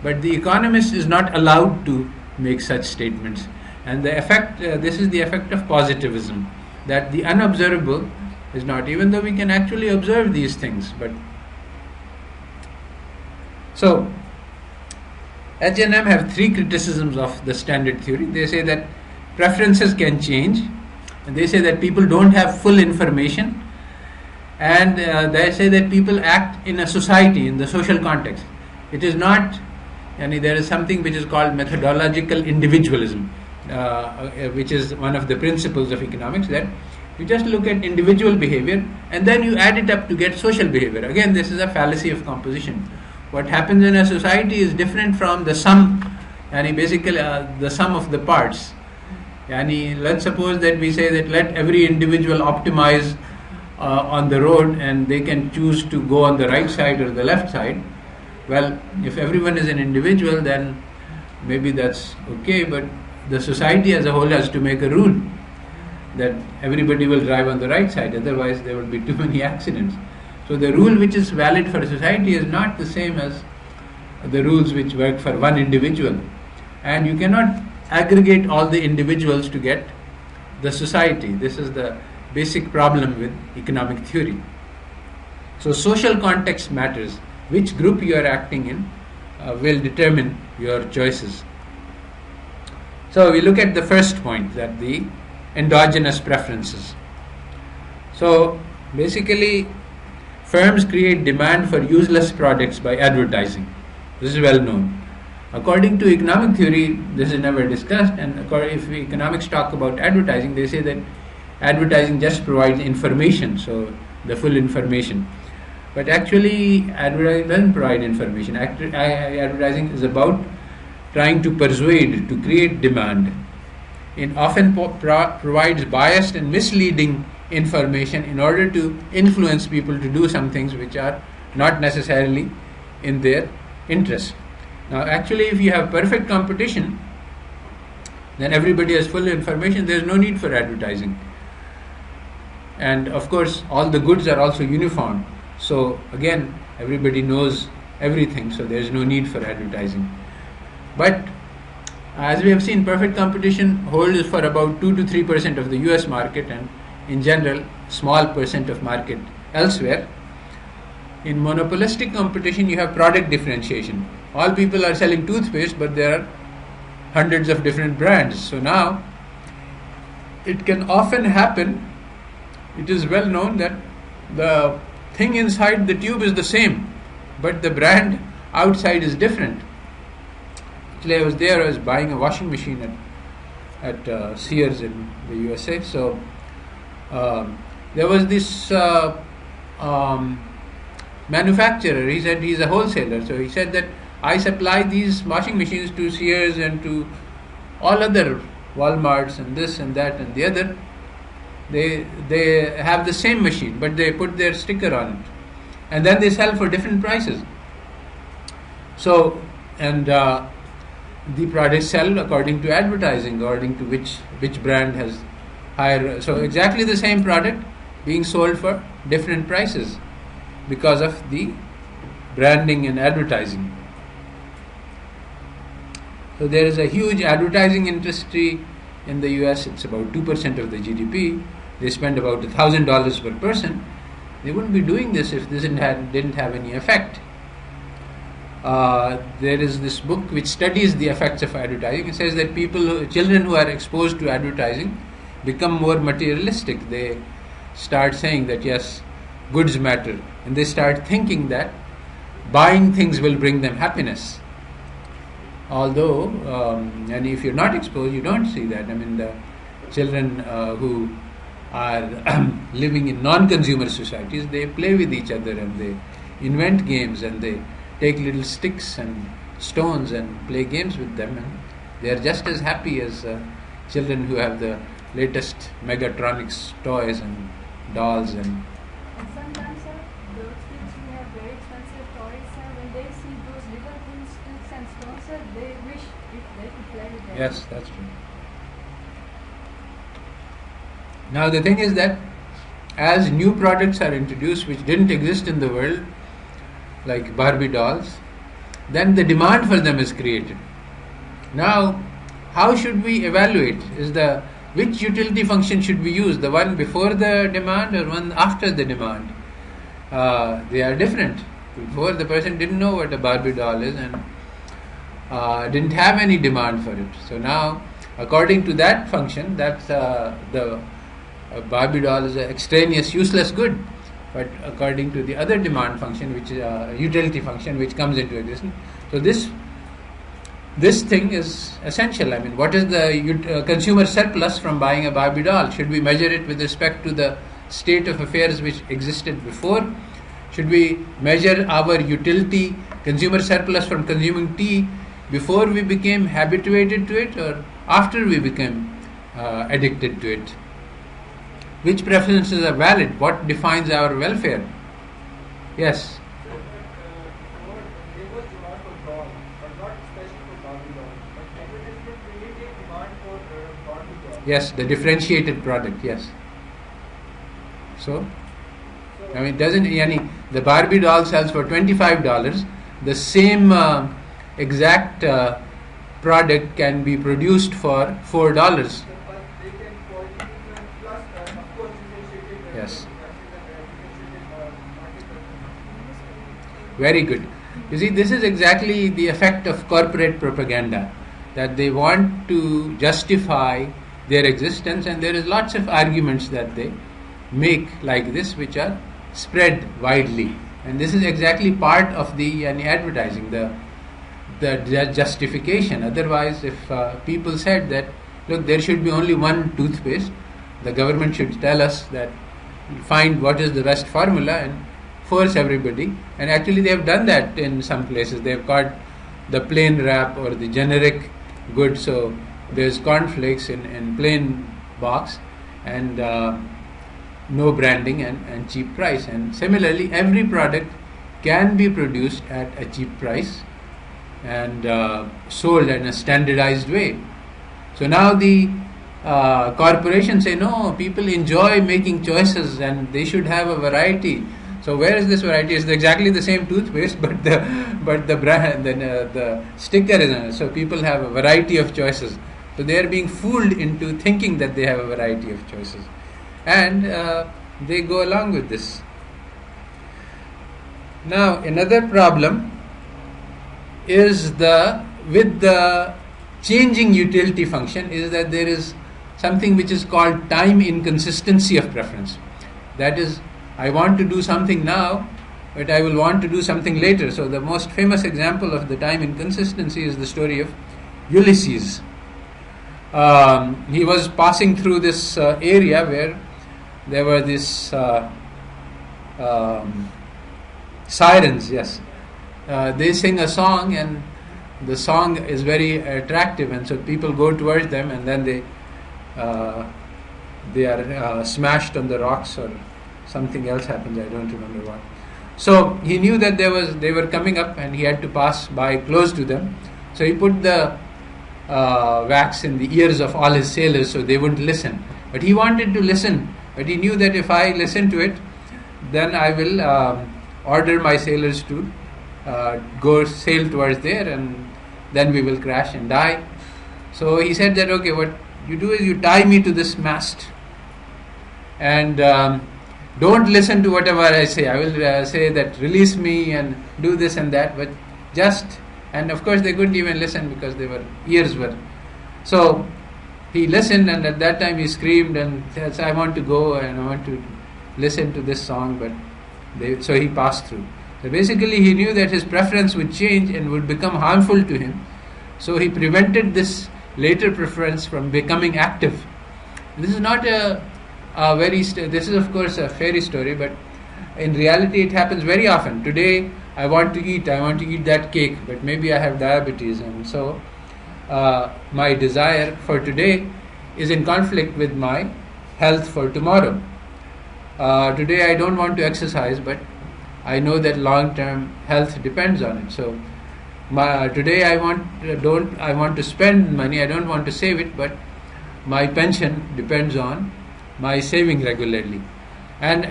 But the economist is not allowed to make such statements. And the effect, this is the effect of positivism, that the unobservable is not, even though we can actually observe these things. But so H&M have three criticisms of the standard theory. They say that preferences can change, and they say that people don't have full information, and they say that people act in a society, in the social context. It is not, there is something which is called methodological individualism, which is one of the principles of economics, that you just look at individual behavior and then you add it up to get social behavior. Again, this is a fallacy of composition. What happens in a society is different from the sum, basically the sum of the parts. Let's suppose that we say that let every individual optimize on the road, and they can choose to go on the right side or the left side. Well, if everyone is an individual, then maybe that's okay, but the society as a whole has to make a rule that everybody will drive on the right side, otherwise there will be too many accidents. So the rule which is valid for society is not the same as the rules which work for one individual. And you cannot aggregate all the individuals to get the society. This is the basic problem with economic theory. So social context matters. Which group you are acting in will determine your choices. So we look at the first point, that the endogenous preferences. So basically, firms create demand for useless products by advertising. This is well known. According to economic theory, this is never discussed, and if economics talk about advertising, they say that advertising just provides information, so the full information. But actually, advertising doesn't provide information. Advertising is about trying to persuade, to create demand. It often provides biased and misleading information in order to influence people to do some things which are not necessarily in their interest. Now actually, if you have perfect competition, then everybody has full information, there is no need for advertising. And of course, all the goods are also uniform. So again, everybody knows everything, so there is no need for advertising. But as we have seen, perfect competition holds for about 2 to 3% of the US market, and in general, small percent of market elsewhere. In monopolistic competition, you have product differentiation. All people are selling toothpaste, but there are hundreds of different brands. So now it can often happen, it is well known that the thing inside the tube is the same, but the brand outside is different. Actually, I was buying a washing machine at Sears in the USA. So there was this manufacturer. He said he's a wholesaler. So he said that I supply these washing machines to Sears and to all other Walmarts and this and that and the other. They have the same machine, but they put their sticker on it, and then they sell for different prices. So, and the products sell according to advertising, according to which brand has higher. So exactly the same product being sold for different prices because of the branding and advertising. So there is a huge advertising industry in the US. It's about 2% of the GDP. They spend about $1,000 per person. They wouldn't be doing this if this didn't have any effect. There is this book which studies the effects of advertising. It says that children who are exposed to advertising become more materialistic. They start saying that yes, goods matter, and they start thinking that buying things will bring them happiness. Although, and if you're not exposed, you don't see that. I mean, the children who are living in non-consumer societies, they play with each other and they invent games and they take little sticks and stones and play games with them, and they are just as happy as children who have the latest Megatronics toys and dolls. And sometimes, sir, those kids who have very expensive toys, sir, when they see those little things, sticks and stones, sir, they wish if they could play with them. yes, that's true. Now the thing is that as new products are introduced which didn't exist in the world, like Barbie dolls, then the demand for them is created. Now, how should we evaluate? Which utility function should we use? The one before the demand or one after the demand? They are different. Before, the person didn't know what a Barbie doll is and didn't have any demand for it. So now, according to that function, that's the Barbie doll is an extraneous, useless good. But according to the other demand function, which is a utility function, which comes into existence. So this thing is essential. I mean, what is the consumer surplus from buying a Barbie doll? Should we measure it with respect to the state of affairs which existed before? Should we measure our utility consumer surplus from consuming tea before we became habituated to it or after we became addicted to it? Which preferences are valid? What defines our welfare? Yes. Yes, the differentiated product, yes. So, I mean, the Barbie doll sells for $25. The same exact product can be produced for $4. Yes. Very good. You see, this is exactly the effect of corporate propaganda, that they want to justify their existence, and there is lots of arguments that they make like this which are spread widely, and this is exactly part of the advertising, the justification. Otherwise, if people said that, look, there should be only one toothpaste, the government should tell us that, find what is the best formula and force everybody. And actually they have done that in some places. They have got the plain wrap or the generic good. So there's cornflakes in plain box and no branding and cheap price. And similarly, every product can be produced at a cheap price and sold in a standardized way. So now the corporations say, no, people enjoy making choices and they should have a variety. So where is this variety? It's exactly the same toothpaste, but the brand, the sticker is on it. So people have a variety of choices. So they are being fooled into thinking that they have a variety of choices, and they go along with this. Now another problem is with the changing utility function is that there is something which is called time inconsistency of preference. That is, I want to do something now, but I will want to do something later. So the most famous example of the time inconsistency is the story of Ulysses. He was passing through this area where there were these sirens, yes. They sing a song, and the song is very attractive, and so people go towards them, and then they are smashed on the rocks, or something else happens. I don't remember what. So he knew that they were coming up, and he had to pass by close to them. So he put the wax in the ears of all his sailors so they wouldn't listen. But he wanted to listen, but he knew that if I listen to it, then I will order my sailors to go sail towards there, and then we will crash and die. So he said that, okay, what you do is you tie me to this mast, and don't listen to whatever I say. I will say that release me and do this and that, but just, and of course they couldn't even listen because their ears were. So he listened, and at that time he screamed and said, I want to go and I want to listen to this song, but so he passed through. So basically he knew that his preference would change and would become harmful to him. So he prevented this later preference from becoming active. This is not this is of course a fairy story, but in reality it happens very often. Today I want to eat that cake, but maybe I have diabetes, and so my desire for today is in conflict with my health for tomorrow. Today I don't want to exercise, but I know that long-term health depends on it. So today I want to spend money. I don't want to save it, but my pension depends on my saving regularly. And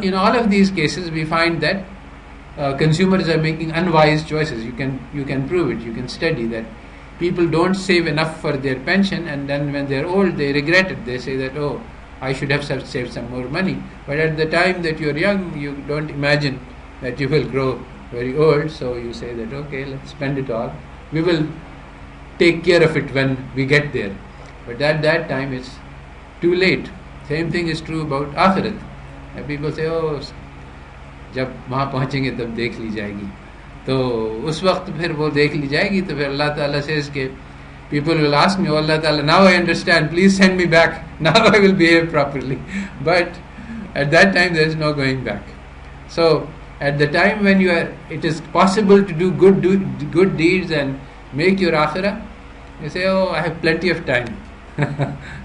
in all of these cases, we find that consumers are making unwise choices. You can prove it. You can study that people don't save enough for their pension, and then when they're old, they regret it. They say that, oh, I should have saved some more money. But at the time that you're young, you don't imagine that you will grow very old, so you say that, okay, let's spend it all. We will take care of it when we get there. But at that time, it's too late. Same thing is true about Akhirat. And people say, oh, जब वहाँ पहुँचेंगे तब देख ली जाएगी. तो उस वक्त फिर वो देख ली जाएगी. तो फिर अल्लाह ताला says के people will ask me, oh Allah Ta'ala, now I understand, please send me back, now I will behave properly. But at that time there is no going back. So at the time when it is possible to do good deeds and make your akhirah, you say, oh, I have plenty of time.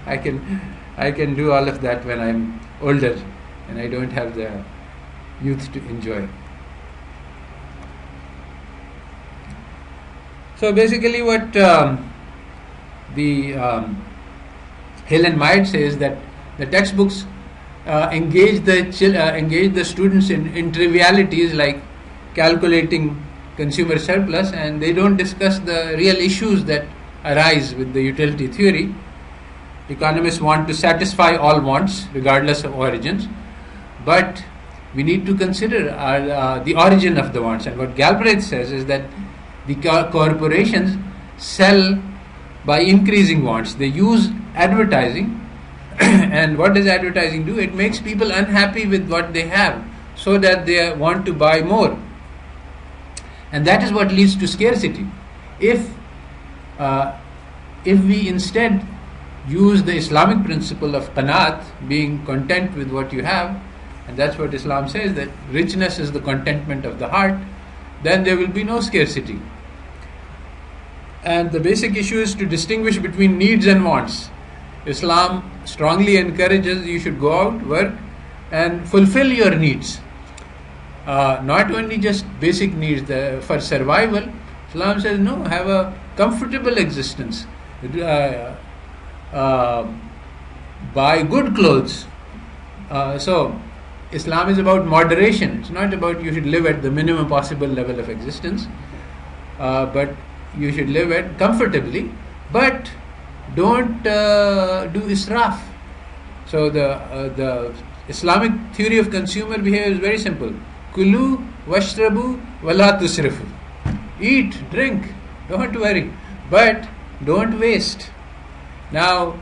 I can do all of that when I'm older and I don't have the youth to enjoy. So basically what the Hill and Myatt says that the textbooks engage the students in trivialities like calculating consumer surplus, and they don't discuss the real issues that arise with the utility theory. Economists want to satisfy all wants regardless of origins, but we need to consider the origin of the wants. And what Galbraith says is that the corporations sell by increasing wants. They use advertising, and what does advertising do? It makes people unhappy with what they have so that they want to buy more. And that is what leads to scarcity. If we instead use the Islamic principle of qanaat, being content with what you have, and that's what Islam says, that richness is the contentment of the heart, then there will be no scarcity. And the basic issue is to distinguish between needs and wants. Islam strongly encourages you should go out, work, and fulfill your needs. Not only just basic needs for survival. Islam says, no, have a comfortable existence. Buy good clothes. So Islam is about moderation. It's not about you should live at the minimum possible level of existence, but you should live at comfortably, but don't do israf. So the Islamic theory of consumer behavior is very simple. Kulu washrabu wala tusrifu. Eat, drink, don't worry, but don't waste. Now,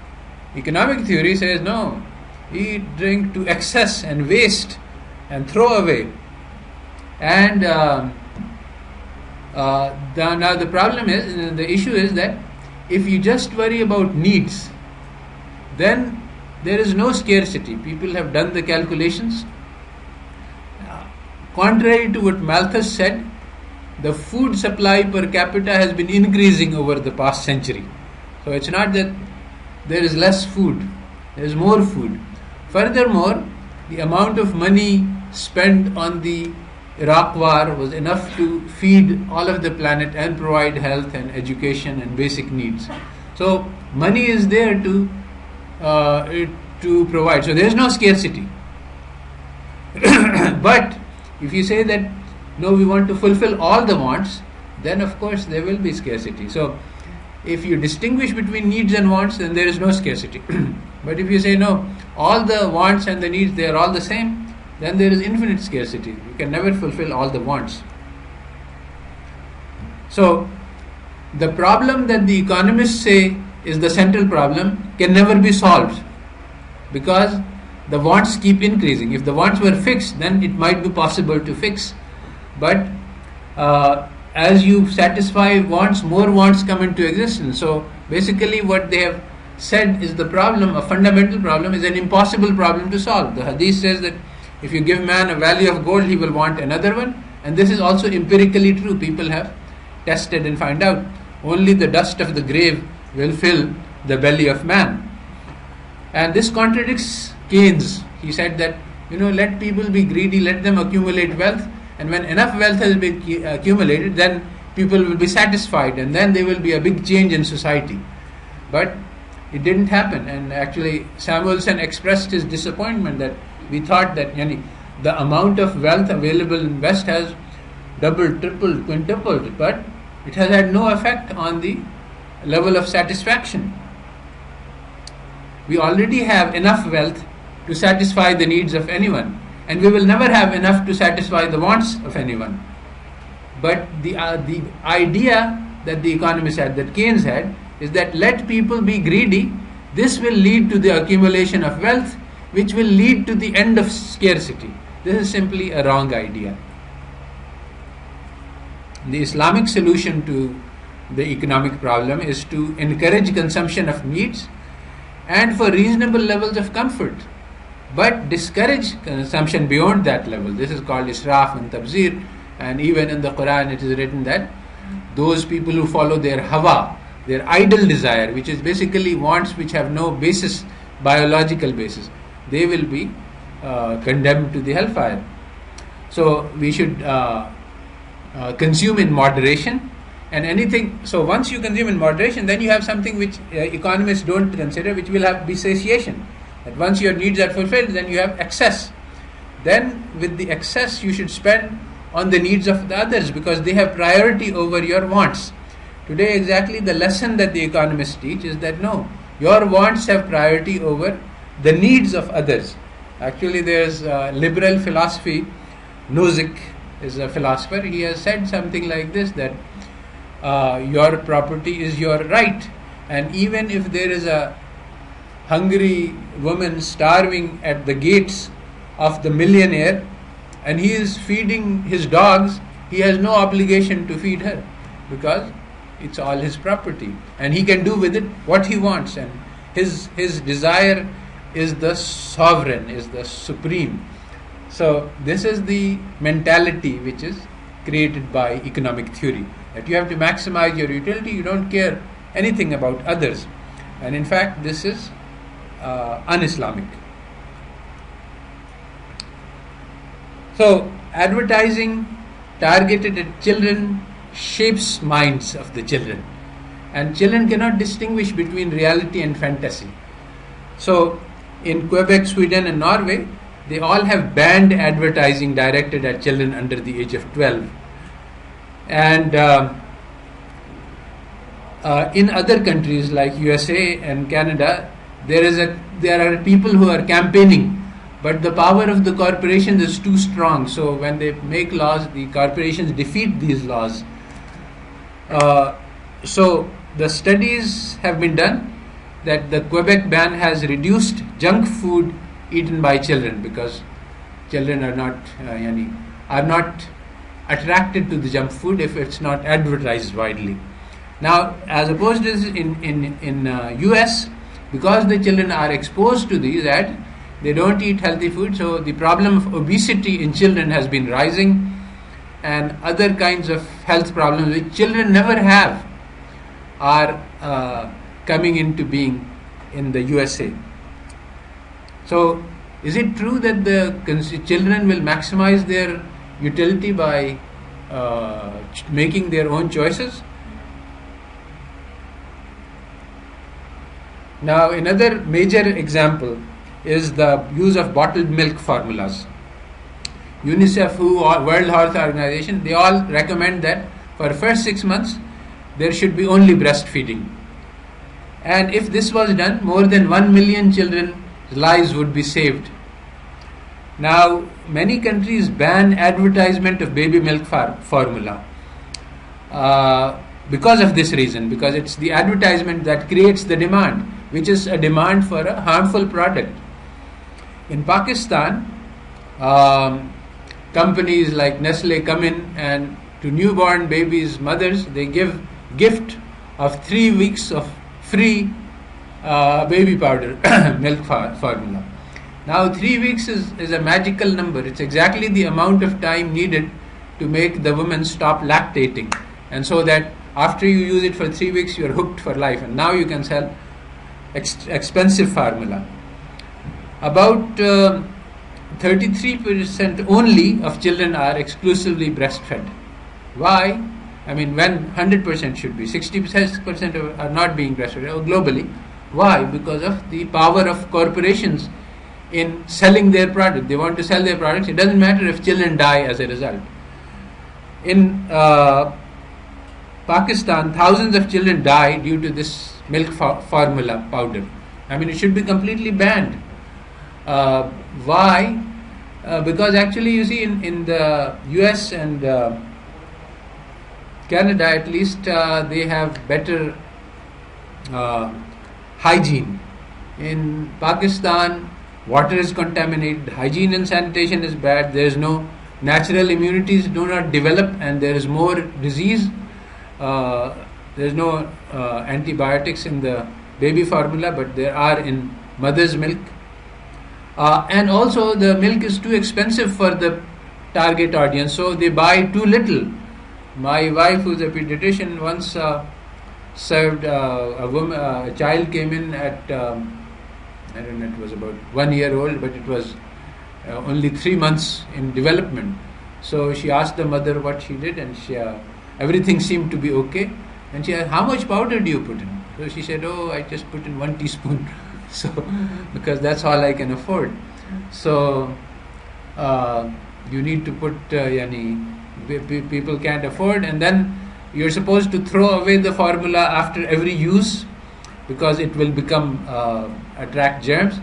economic theory says no, eat, drink to excess and waste and throw away. And now the problem is, the issue is that if you just worry about needs, then there is no scarcity. People have done the calculations. Contrary to what Malthus said, the food supply per capita has been increasing over the past century. So it's not that there is less food, there is more food. Furthermore, the amount of money spent on the Iraq war was enough to feed all of the planet and provide health and education and basic needs. So money is there to provide. So there is no scarcity. But if you say that no, we want to fulfill all the wants, then of course there will be scarcity. So if you distinguish between needs and wants, then there is no scarcity. But if you say no, all the wants and the needs, they are all the same, then there is infinite scarcity. You can never fulfill all the wants. So the problem that the economists say is the central problem can never be solved, because the wants keep increasing. If the wants were fixed, then it might be possible to fix. But as you satisfy wants, more wants come into existence. So basically what they have said is the problem, a fundamental problem, is an impossible problem to solve. The hadith says that if you give man a valley of gold, he will want another one. And this is also empirically true. People have tested and find out only the dust of the grave will fill the belly of man. And this contradicts Keynes. He said that, let people be greedy, let them accumulate wealth, and when enough wealth has been accumulated, then people will be satisfied, and then there will be a big change in society. But it didn't happen, and actually Samuelson expressed his disappointment that we thought that the amount of wealth available in West has doubled, tripled, quintupled, but it has had no effect on the level of satisfaction. We already have enough wealth to satisfy the needs of anyone, and we will never have enough to satisfy the wants of anyone. But the idea that the economist had, that Keynes had, is that let people be greedy. This will lead to the accumulation of wealth, which will lead to the end of scarcity. This is simply a wrong idea. The Islamic solution to the economic problem is to encourage consumption of needs and for reasonable levels of comfort, but discourage consumption beyond that level. This is called israf and tabzir, and even in the Quran it is written that those people who follow their hawa, their idle desire, which is basically wants which have no basis, biological basis, they will be condemned to the hellfire. So we should consume in moderation, and anything. So once you consume in moderation, then you have something which economists don't consider, which will be satiation. That once your needs are fulfilled, then you have excess. Then with the excess you should spend on the needs of the others, because they have priority over your wants. Today exactly the lesson that the economists teach is that no, your wants have priority over the needs of others. Actually there's liberal philosophy, Nozick is a philosopher, he has said something like this, that your property is your right, and even if there is a hungry woman starving at the gates of the millionaire and he is feeding his dogs, he has no obligation to feed her, because it's all his property and he can do with it what he wants, and his desire is the sovereign, is the supreme. So this is the mentality which is created by economic theory, that you have to maximize your utility, you don't care anything about others. And in fact this is un-Islamic. So advertising targeted at children shapes minds of the children, and children cannot distinguish between reality and fantasy. So in Quebec, Sweden and Norway, they all have banned advertising directed at children under the age of 12. And in other countries like USA and Canada, there are people who are campaigning, but the power of the corporations is too strong. So when they make laws, the corporations defeat these laws. So the studies have been done that the Quebec ban has reduced junk food eaten by children, because children are not attracted to the junk food if it's not advertised widely. Now, as opposed to this in US, because the children are exposed to these ads, they don't eat healthy food, so the problem of obesity in children has been rising, and other kinds of health problems which children never have are coming into being in the USA. So, is it true that the children will maximize their utility by making their own choices? Now, another major example is the use of bottled milk formulas. UNICEF, World Health Organization, they all recommend that for the first 6 months there should be only breastfeeding. And if this was done, more than 1 million children's lives would be saved. Now, many countries ban advertisement of baby milk formula because of this reason, because it's the advertisement that creates the demand, which is a demand for a harmful product. In Pakistan, companies like Nestle come in and to newborn babies' mothers, they give gift of 3 weeks of free baby powder milk formula. Now 3 weeks is a magical number. It's exactly the amount of time needed to make the woman stop lactating, and so that after you use it for 3 weeks you're hooked for life, and now you can sell expensive formula. About 33% only of children are exclusively breastfed. Why? I mean, when 100% should be, 60% are not being breastfed globally. Why? Because of the power of corporations in selling their product. They want to sell their products. It doesn't matter if children die as a result. In Pakistan, thousands of children die due to this milk formula powder. I mean, it should be completely banned. Why? Because actually, you see, in the US and Canada, at least, they have better hygiene. In Pakistan, water is contaminated, hygiene and sanitation is bad, there is no natural immunities, do not develop, and there is more disease. There is no antibiotics in the baby formula, but there are in mother's milk. And also the milk is too expensive for the target audience, so they buy too little. My wife, who's a pediatrician, once served a child came in at I don't know, it was about 1 year old, but it was only 3 months in development. So she asked the mother what she did, and everything seemed to be okay. And she asked, how much powder do you put in? So she said, oh, I just put in 1 teaspoon. So, because that's all I can afford. So, you need to put, people can't afford, and then you're supposed to throw away the formula after every use, because it will become attract germs.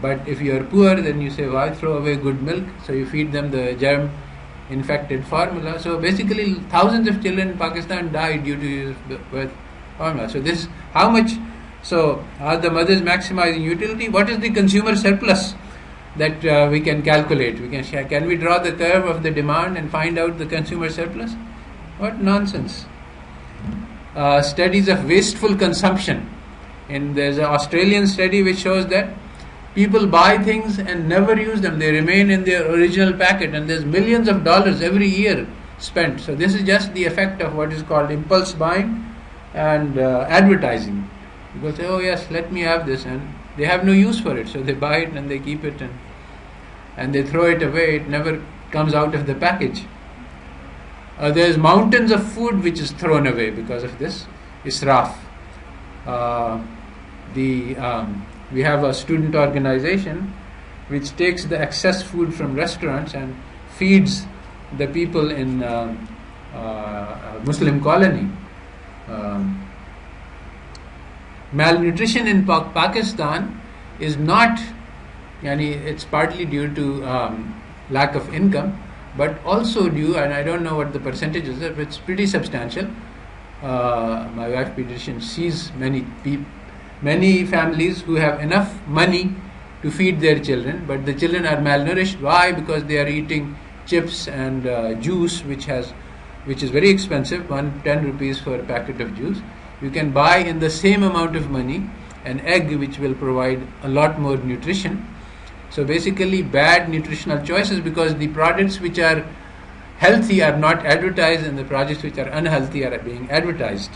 But if you are poor, then you say, why throw away good milk? So you feed them the germ infected formula. So basically thousands of children in Pakistan died due to use birth formula. So this, how much, so are the mothers maximizing utility? What is the consumer surplus that we can calculate? Can we draw the curve of the demand and find out the consumer surplus? What nonsense. Studies of wasteful consumption. And there's an Australian study which shows that people buy things and never use them. They remain in their original packet, and there's millions of dollars every year spent. So this is just the effect of what is called impulse buying and advertising. People say, oh yes, let me have this, and they have no use for it. So they buy it and they keep it, and they throw it away. It never comes out of the package. There's mountains of food which is thrown away because of this israf. We have a student organization which takes the excess food from restaurants and feeds the people in Muslim colony. Malnutrition in Pakistan is not, it's partly due to lack of income, but also due, and I don't know what the percentage is, but it's pretty substantial, my wife pediatrician sees many families who have enough money to feed their children, but the children are malnourished. Why? Because they are eating chips and juice, which is very expensive, 10 rupees for a packet of juice. You can buy in the same amount of money an egg which will provide a lot more nutrition. So basically bad nutritional choices, because the products which are healthy are not advertised and the products which are unhealthy are being advertised.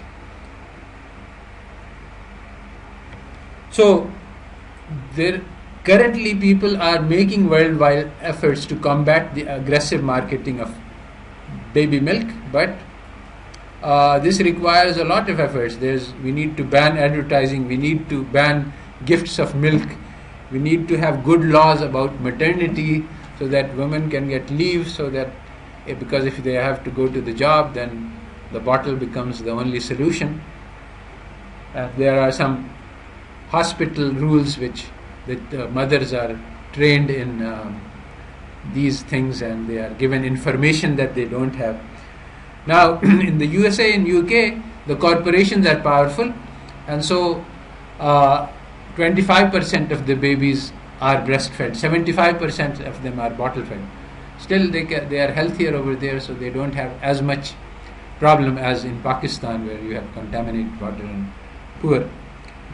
So currently people are making worldwide efforts to combat the aggressive marketing of baby milk, but this requires a lot of efforts. We need to ban advertising, we need to ban gifts of milk, we need to have good laws about maternity so that women can get leave, so that because if they have to go to the job, then the bottle becomes the only solution. There are some hospital rules that mothers are trained in these things, and they are given information that they don't have. Now, in the USA and UK, the corporations are powerful, and so 25% of the babies are breastfed, 75% of them are bottle fed. Still, they are healthier over there, so they don't have as much problem as in Pakistan, where you have contaminated water and poor.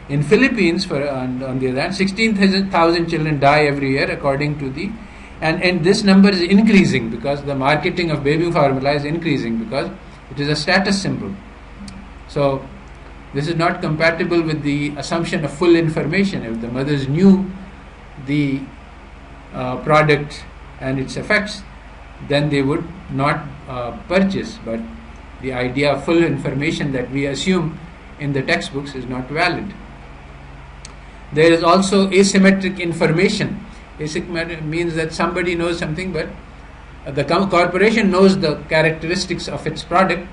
In Philippines, on the other hand, 16,000 children die every year, according to and this number is increasing because the marketing of baby formula is increasing because it is a status symbol. So this is not compatible with the assumption of full information. If the mothers knew the product and its effects, then they would not purchase. But the idea of full information that we assume in the textbooks is not valid. There is also asymmetric information. Asymmetric means that somebody knows something, but the corporation knows the characteristics of its product,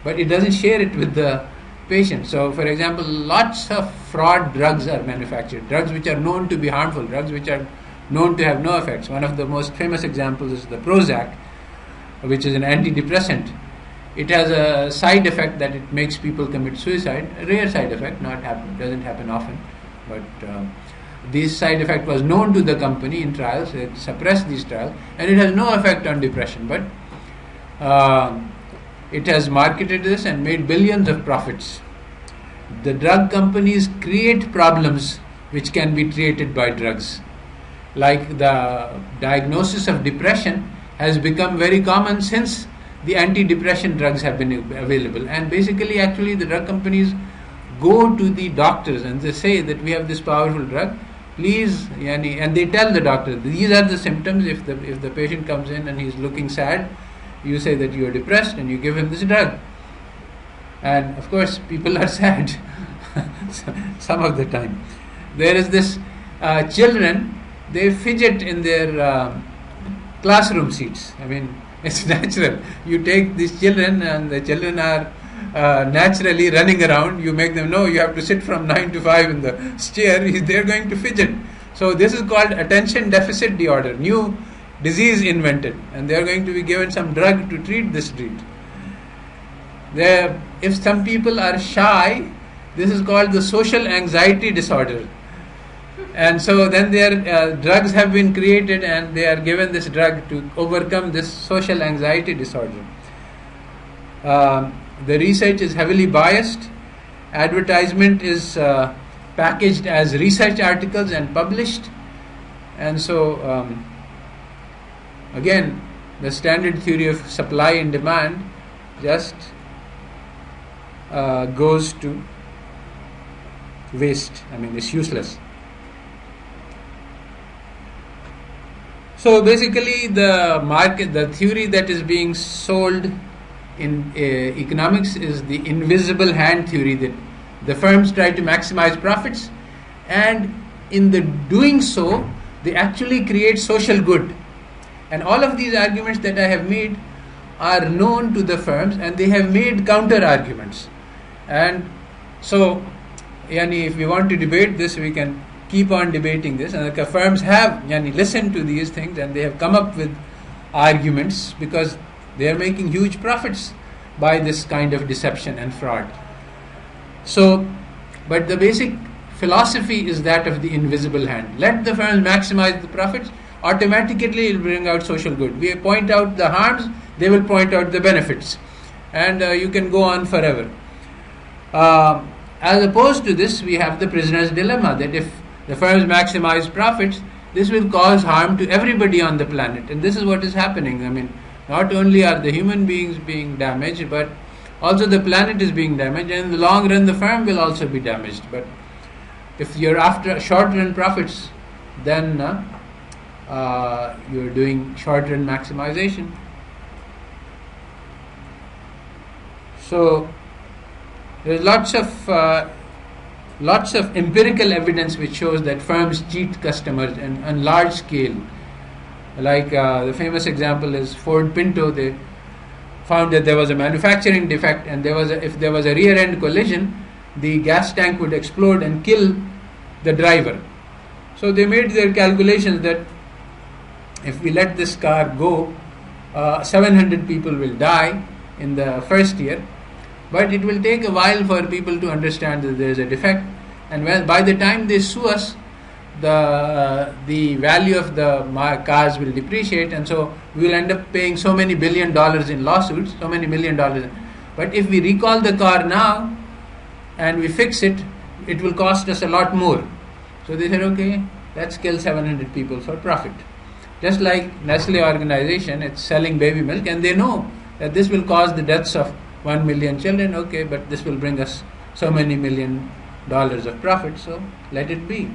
but it doesn't share it with the patient. So, for example, lots of fraud drugs are manufactured, drugs which are known to be harmful, drugs which are known to have no effects. One of the most famous examples is the Prozac, which is an antidepressant. It has a side effect that it makes people commit suicide, a rare side effect, doesn't happen often, but this side effect was known to the company in trials. They suppressed these trials, and it has no effect on depression, but it has marketed this and made billions of profits. The drug companies create problems which can be treated by drugs. Like the diagnosis of depression has become very common since the antidepressant drugs have been available, and basically actually the drug companies go to the doctors and they say that we have this powerful drug, please, and they tell the doctor these are the symptoms. If the patient comes in and he's looking sad, you say that you are depressed and you give him this drug, and of course people are sad some of the time. There is this children, they fidget in their classroom seats. I mean, it's natural. You take these children and the children are naturally running around. You make them know you have to sit from 9 to 5 in the chair. They're going to fidget. So this is called attention deficit disorder, new disease invented, and they are going to be given some drug to treat this treat. If some people are shy, this is called the social anxiety disorder. And so then their drugs have been created and they are given this drug to overcome this social anxiety disorder. The research is heavily biased. Advertisement is packaged as research articles and published. And so again, the standard theory of supply and demand just goes to waste. I mean, it's useless. So basically the theory that is being sold in economics is the invisible hand theory, that the firms try to maximize profits, and in the doing so they actually create social good. And all of these arguments that I have made are known to the firms, and they have made counter arguments. And so if we want to debate this, we can keep on debating this, and the firms have listened to these things and they have come up with arguments because they are making huge profits. by this kind of deception and fraud. So, but the basic philosophy is that of the invisible hand. Let the firms maximize the profits, automatically it will bring out social good. We point out the harms, they will point out the benefits. And you can go on forever. As opposed to this, we have the prisoner's dilemma, that if the firms maximize profits, this will cause harm to everybody on the planet. And this is what is happening. I mean, not only are the human beings being damaged, but also the planet is being damaged, and in the long run the firm will also be damaged. But if you're after short-run profits, then you're doing short-run maximization. So there's lots of empirical evidence which shows that firms cheat customers and on large scale. Like the famous example is Ford Pinto. They found that there was a manufacturing defect, and if there was a rear end collision, the gas tank would explode and kill the driver. So they made their calculations that if we let this car go, 700 people will die in the first year, but it will take a while for people to understand that there is a defect, and by the time they sue us, the value of the cars will depreciate, and so we will end up paying so many $1 billion in lawsuits, so many $1 million. But if we recall the car now and we fix it, it will cost us a lot more. So they said, okay, let's kill 700 people for profit. Just like Nestle organization, it's selling baby milk, and they know that this will cause the deaths of 1 million children. Okay, but this will bring us so many $1 million of profit, so let it be.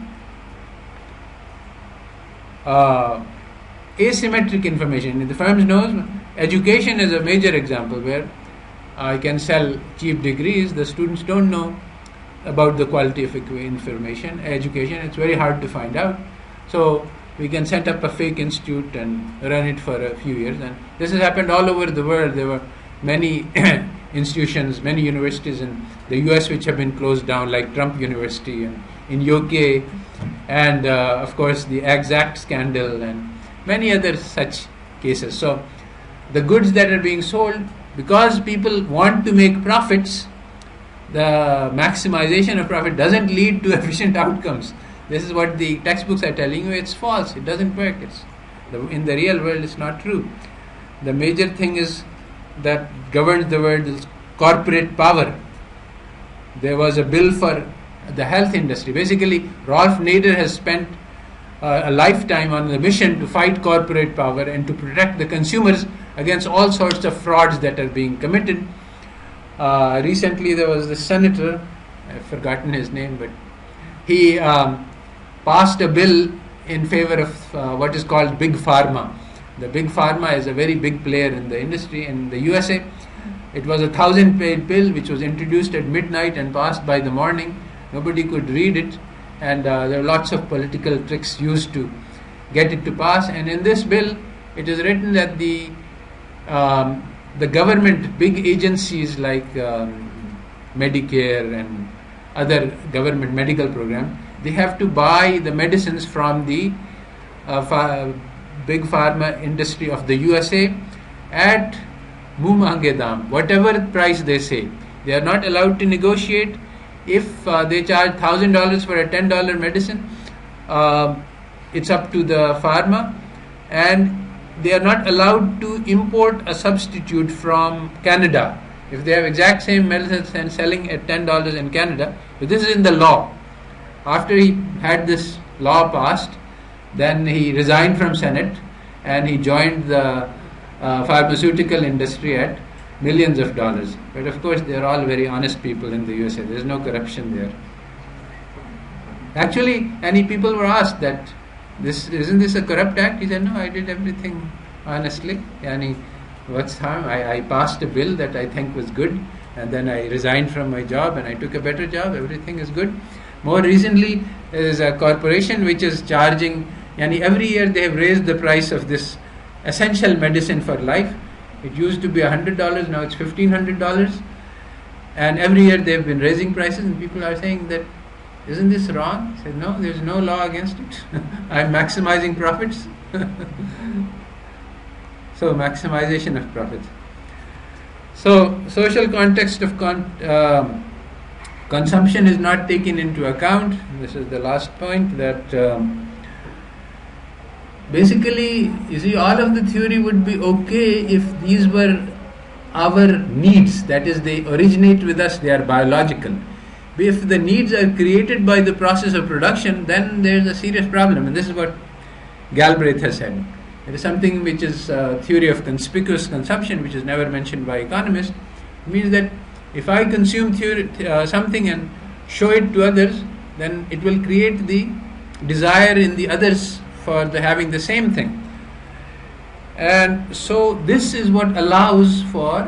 Asymmetric information. The firms knows education is a major example where I can sell cheap degrees. The students don't know about the quality of information. Education, it's very hard to find out. So we can set up a fake institute and run it for a few years. And this has happened all over the world. There were many institutions, many universities in the US which have been closed down, like Trump University, and in UK, and of course the Exact scandal and many other such cases. So the goods that are being sold, because people want to make profits, the maximization of profit doesn't lead to efficient outcomes. This is what the textbooks are telling you. It's false. It doesn't work. In the real world, it's not true. The major thing is that governs the world is corporate power. There was a bill for the health industry. Basically, Rolf Nader has spent a lifetime on the mission to fight corporate power and to protect the consumers against all sorts of frauds that are being committed. Recently, there was this senator, I've forgotten his name, but he passed a bill in favor of what is called Big Pharma. The Big Pharma is a very big player in the industry in the USA. It was a 1,000-page bill which was introduced at midnight and passed by the morning. Nobody could read it, and there were lots of political tricks used to get it to pass. And in this bill, it is written that the government, big agencies like Medicare and other government medical programs, they have to buy the medicines from the big pharma industry of the USA at muh-mange daam, whatever price they say. They are not allowed to negotiate. If they charge $1,000 for a $10 medicine, it's up to the pharma, and they are not allowed to import a substitute from Canada. If they have exact same medicines and selling at $10 in Canada, but this is in the law. After he had this law passed, then he resigned from Senate and he joined the pharmaceutical industry at millions of dollars. But of course, they are all very honest people in the USA. There is no corruption there. Actually, any people were asked that, isn't this a corrupt act? He said, no, I did everything honestly. What's harm? I passed a bill that I think was good, and then I resigned from my job and I took a better job. Everything is good. More recently, there is a corporation which is charging, every year they have raised the price of this essential medicine for life. It used to be $100, now it's $1,500, and every year they have been raising prices, and people are saying that, isn't this wrong? I said, no, there's no law against it. I'm maximizing profits. So maximization of profits. So, social context of consumption is not taken into account. This is the last point, that basically, you see, all of the theory would be okay if these were our needs, that is, they originate with us, they are biological. But if the needs are created by the process of production, then there is a serious problem, and this is what Galbraith has said. It is something which is theory of conspicuous consumption, which is never mentioned by economists. It means that if I consume something and show it to others, then it will create the desire in the others for having the same thing. And so this is what allows for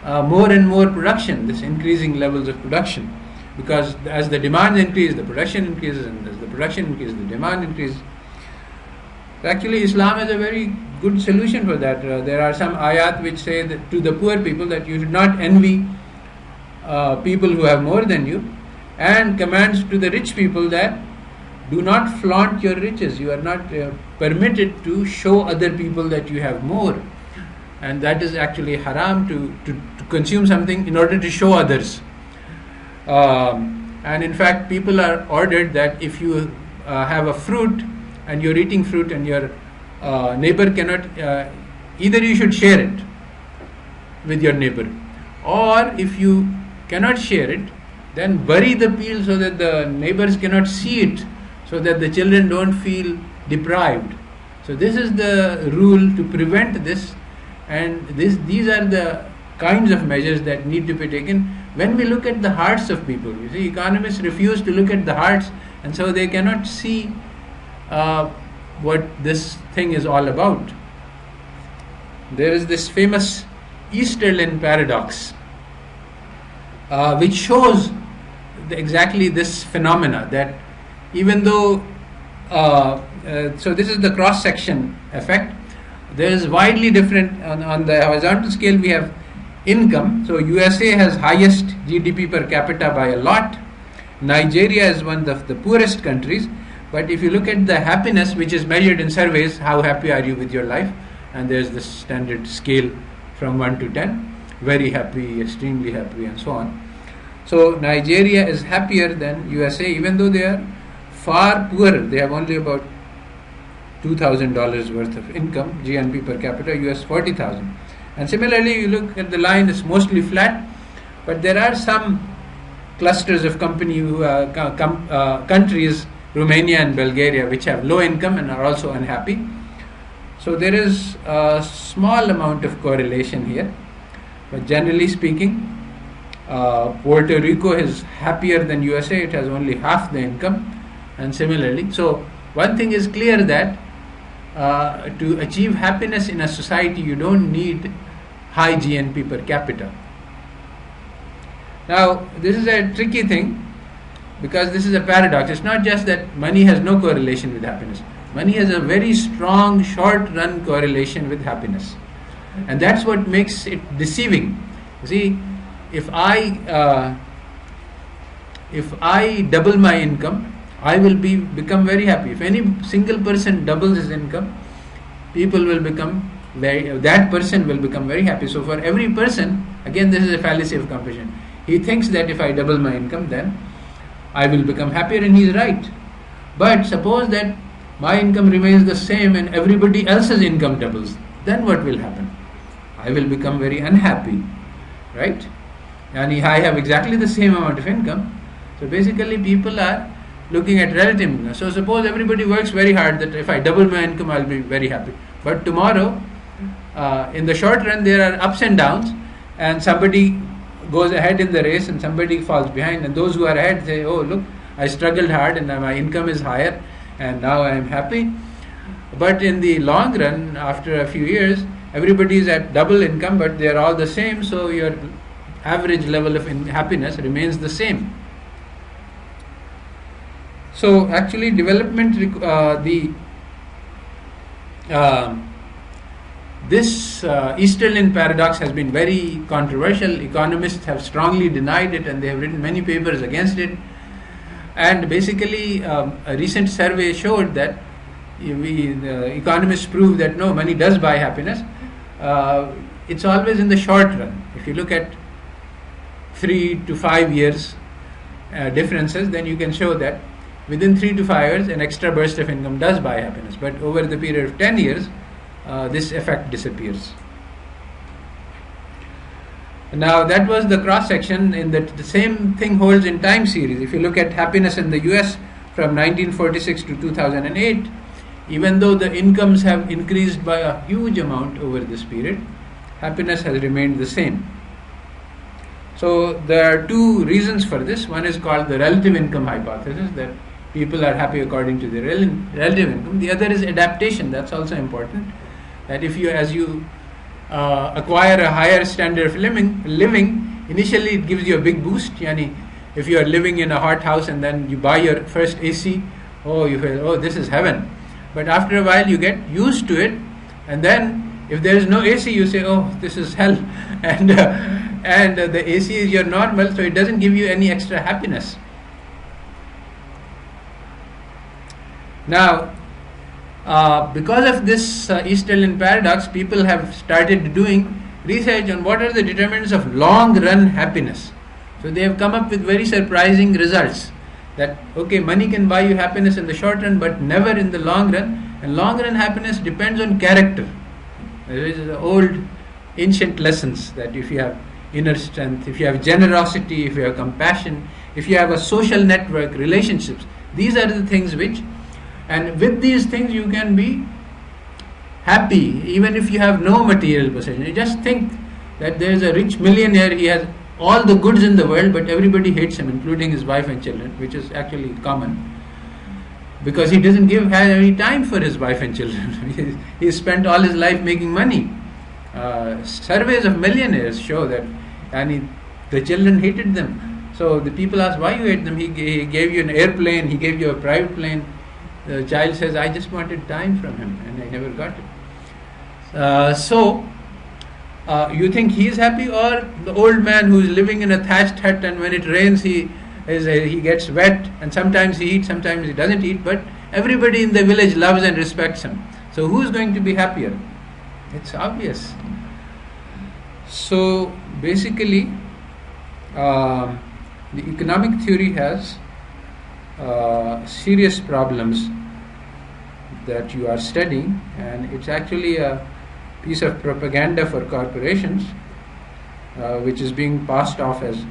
more and more production, this increasing levels of production. Because as the demand increases, the production increases, and as the production increases, the demand increases. Actually, Islam is a very good solution for that. There are some ayat which say that to the poor people that you should not envy people who have more than you, and commands to the rich people that do not flaunt your riches. You are not permitted to show other people that you have more, and that is actually haram to consume something in order to show others. And in fact, people are ordered that if you have a fruit and you're eating fruit and your neighbor cannot, either you should share it with your neighbor, or if you cannot share it, then bury the peel so that the neighbors cannot see it, so that the children don't feel deprived. So this is the rule to prevent this, and these are the kinds of measures that need to be taken. When we look at the hearts of people, you see, economists refuse to look at the hearts, and so they cannot see what this thing is all about. There is this famous Easterlin paradox, which shows exactly this phenomena, that even though so this is the cross section effect. There is widely different on the horizontal scale. We have income. So USA has highest GDP per capita by a lot. Nigeria is one of the poorest countries. But if you look at the happiness, which is measured in surveys, how happy are you with your life? And there's the standard scale from 1 to 10, very happy, extremely happy, and so on. So Nigeria is happier than USA, even though they are far poorer. They have only about $2,000 worth of income, GNP per capita, US 40,000. And similarly, you look at the line, it's mostly flat, but there are some clusters of countries, Romania and Bulgaria, which have low income and are also unhappy. So there is a small amount of correlation here, but generally speaking, Puerto Rico is happier than USA. It has only half the income, and similarly. So one thing is clear, that to achieve happiness in a society, you don't need high GNP per capita. Now, this is a tricky thing, because this is a paradox. It's not just that money has no correlation with happiness. Money has a very strong short-run correlation with happiness, and that's what makes it deceiving. You see, if I double my income, I will become very happy. If any single person doubles his income, that person will become very happy. So for every person, again, this is a fallacy of comparison. He thinks that if I double my income, then I will become happier, and he is right. But suppose that my income remains the same and everybody else's income doubles, then what will happen? I will become very unhappy, right? And I have exactly the same amount of income. So basically, people are looking at relative income. So suppose everybody works very hard, that if I double my income, I'll be very happy. But tomorrow, in the short run, there are ups and downs, and somebody goes ahead in the race and somebody falls behind, and those who are ahead say, oh look, I struggled hard and my income is higher and now I am happy. But in the long run, after a few years, everybody is at double income, but they are all the same, so your average level of happiness remains the same. So actually, development, this Easterlin paradox has been very controversial. Economists have strongly denied it, and they have written many papers against it. And basically, a recent survey showed that the economists proved that no, money does buy happiness. It's always in the short run. If If you look at 3 to 5 years differences, then you can show that within 3 to 5 years an extra burst of income does buy happiness, but over the period of 10 years this effect disappears. Now that was the cross section, in that the same thing holds in time series. If you look at happiness in the US from 1946 to 2008, even though the incomes have increased by a huge amount over this period, happiness has remained the same. So there are two reasons for this. One is called the relative income hypothesis, that people are happy according to their relative income. The other is adaptation. That's also important, that if you, as you acquire a higher standard of living, initially it gives you a big boost. Yani, if you are living in a hot house and then you buy your first AC, you feel, this is heaven. But after a while you get used to it, and then if there is no AC, you say, this is hell, and the AC is your normal, so it doesn't give you any extra happiness. Now, because of this Easterlin paradox, people have started doing research on what are the determinants of long-run happiness. So they have come up with very surprising results, that money can buy you happiness in the short run, but never in the long run, and long-run happiness depends on character. There is the old ancient lessons that if you have inner strength, if you have generosity, if you have compassion, if you have a social network, relationships, these are the things which, and with these things you can be happy even if you have no material possession. You just think that there is a rich millionaire, he has all the goods in the world, but everybody hates him, including his wife and children, which is actually common, because he doesn't have any time for his wife and children. He spent all his life making money. Surveys of millionaires show that, and the children hated them. So the people ask, why you hate them? He gave you an airplane, he gave you a private plane. The child says, I just wanted time from him and I never got it. So you think he is happy, or the old man who is living in a thatched hut, and when it rains he gets wet, and sometimes he eats, sometimes he doesn't eat, but everybody in the village loves and respects him. So who is going to be happier? It's obvious. So basically the economic theory has serious problems that you are studying, and it's actually a piece of propaganda for corporations which is being passed off as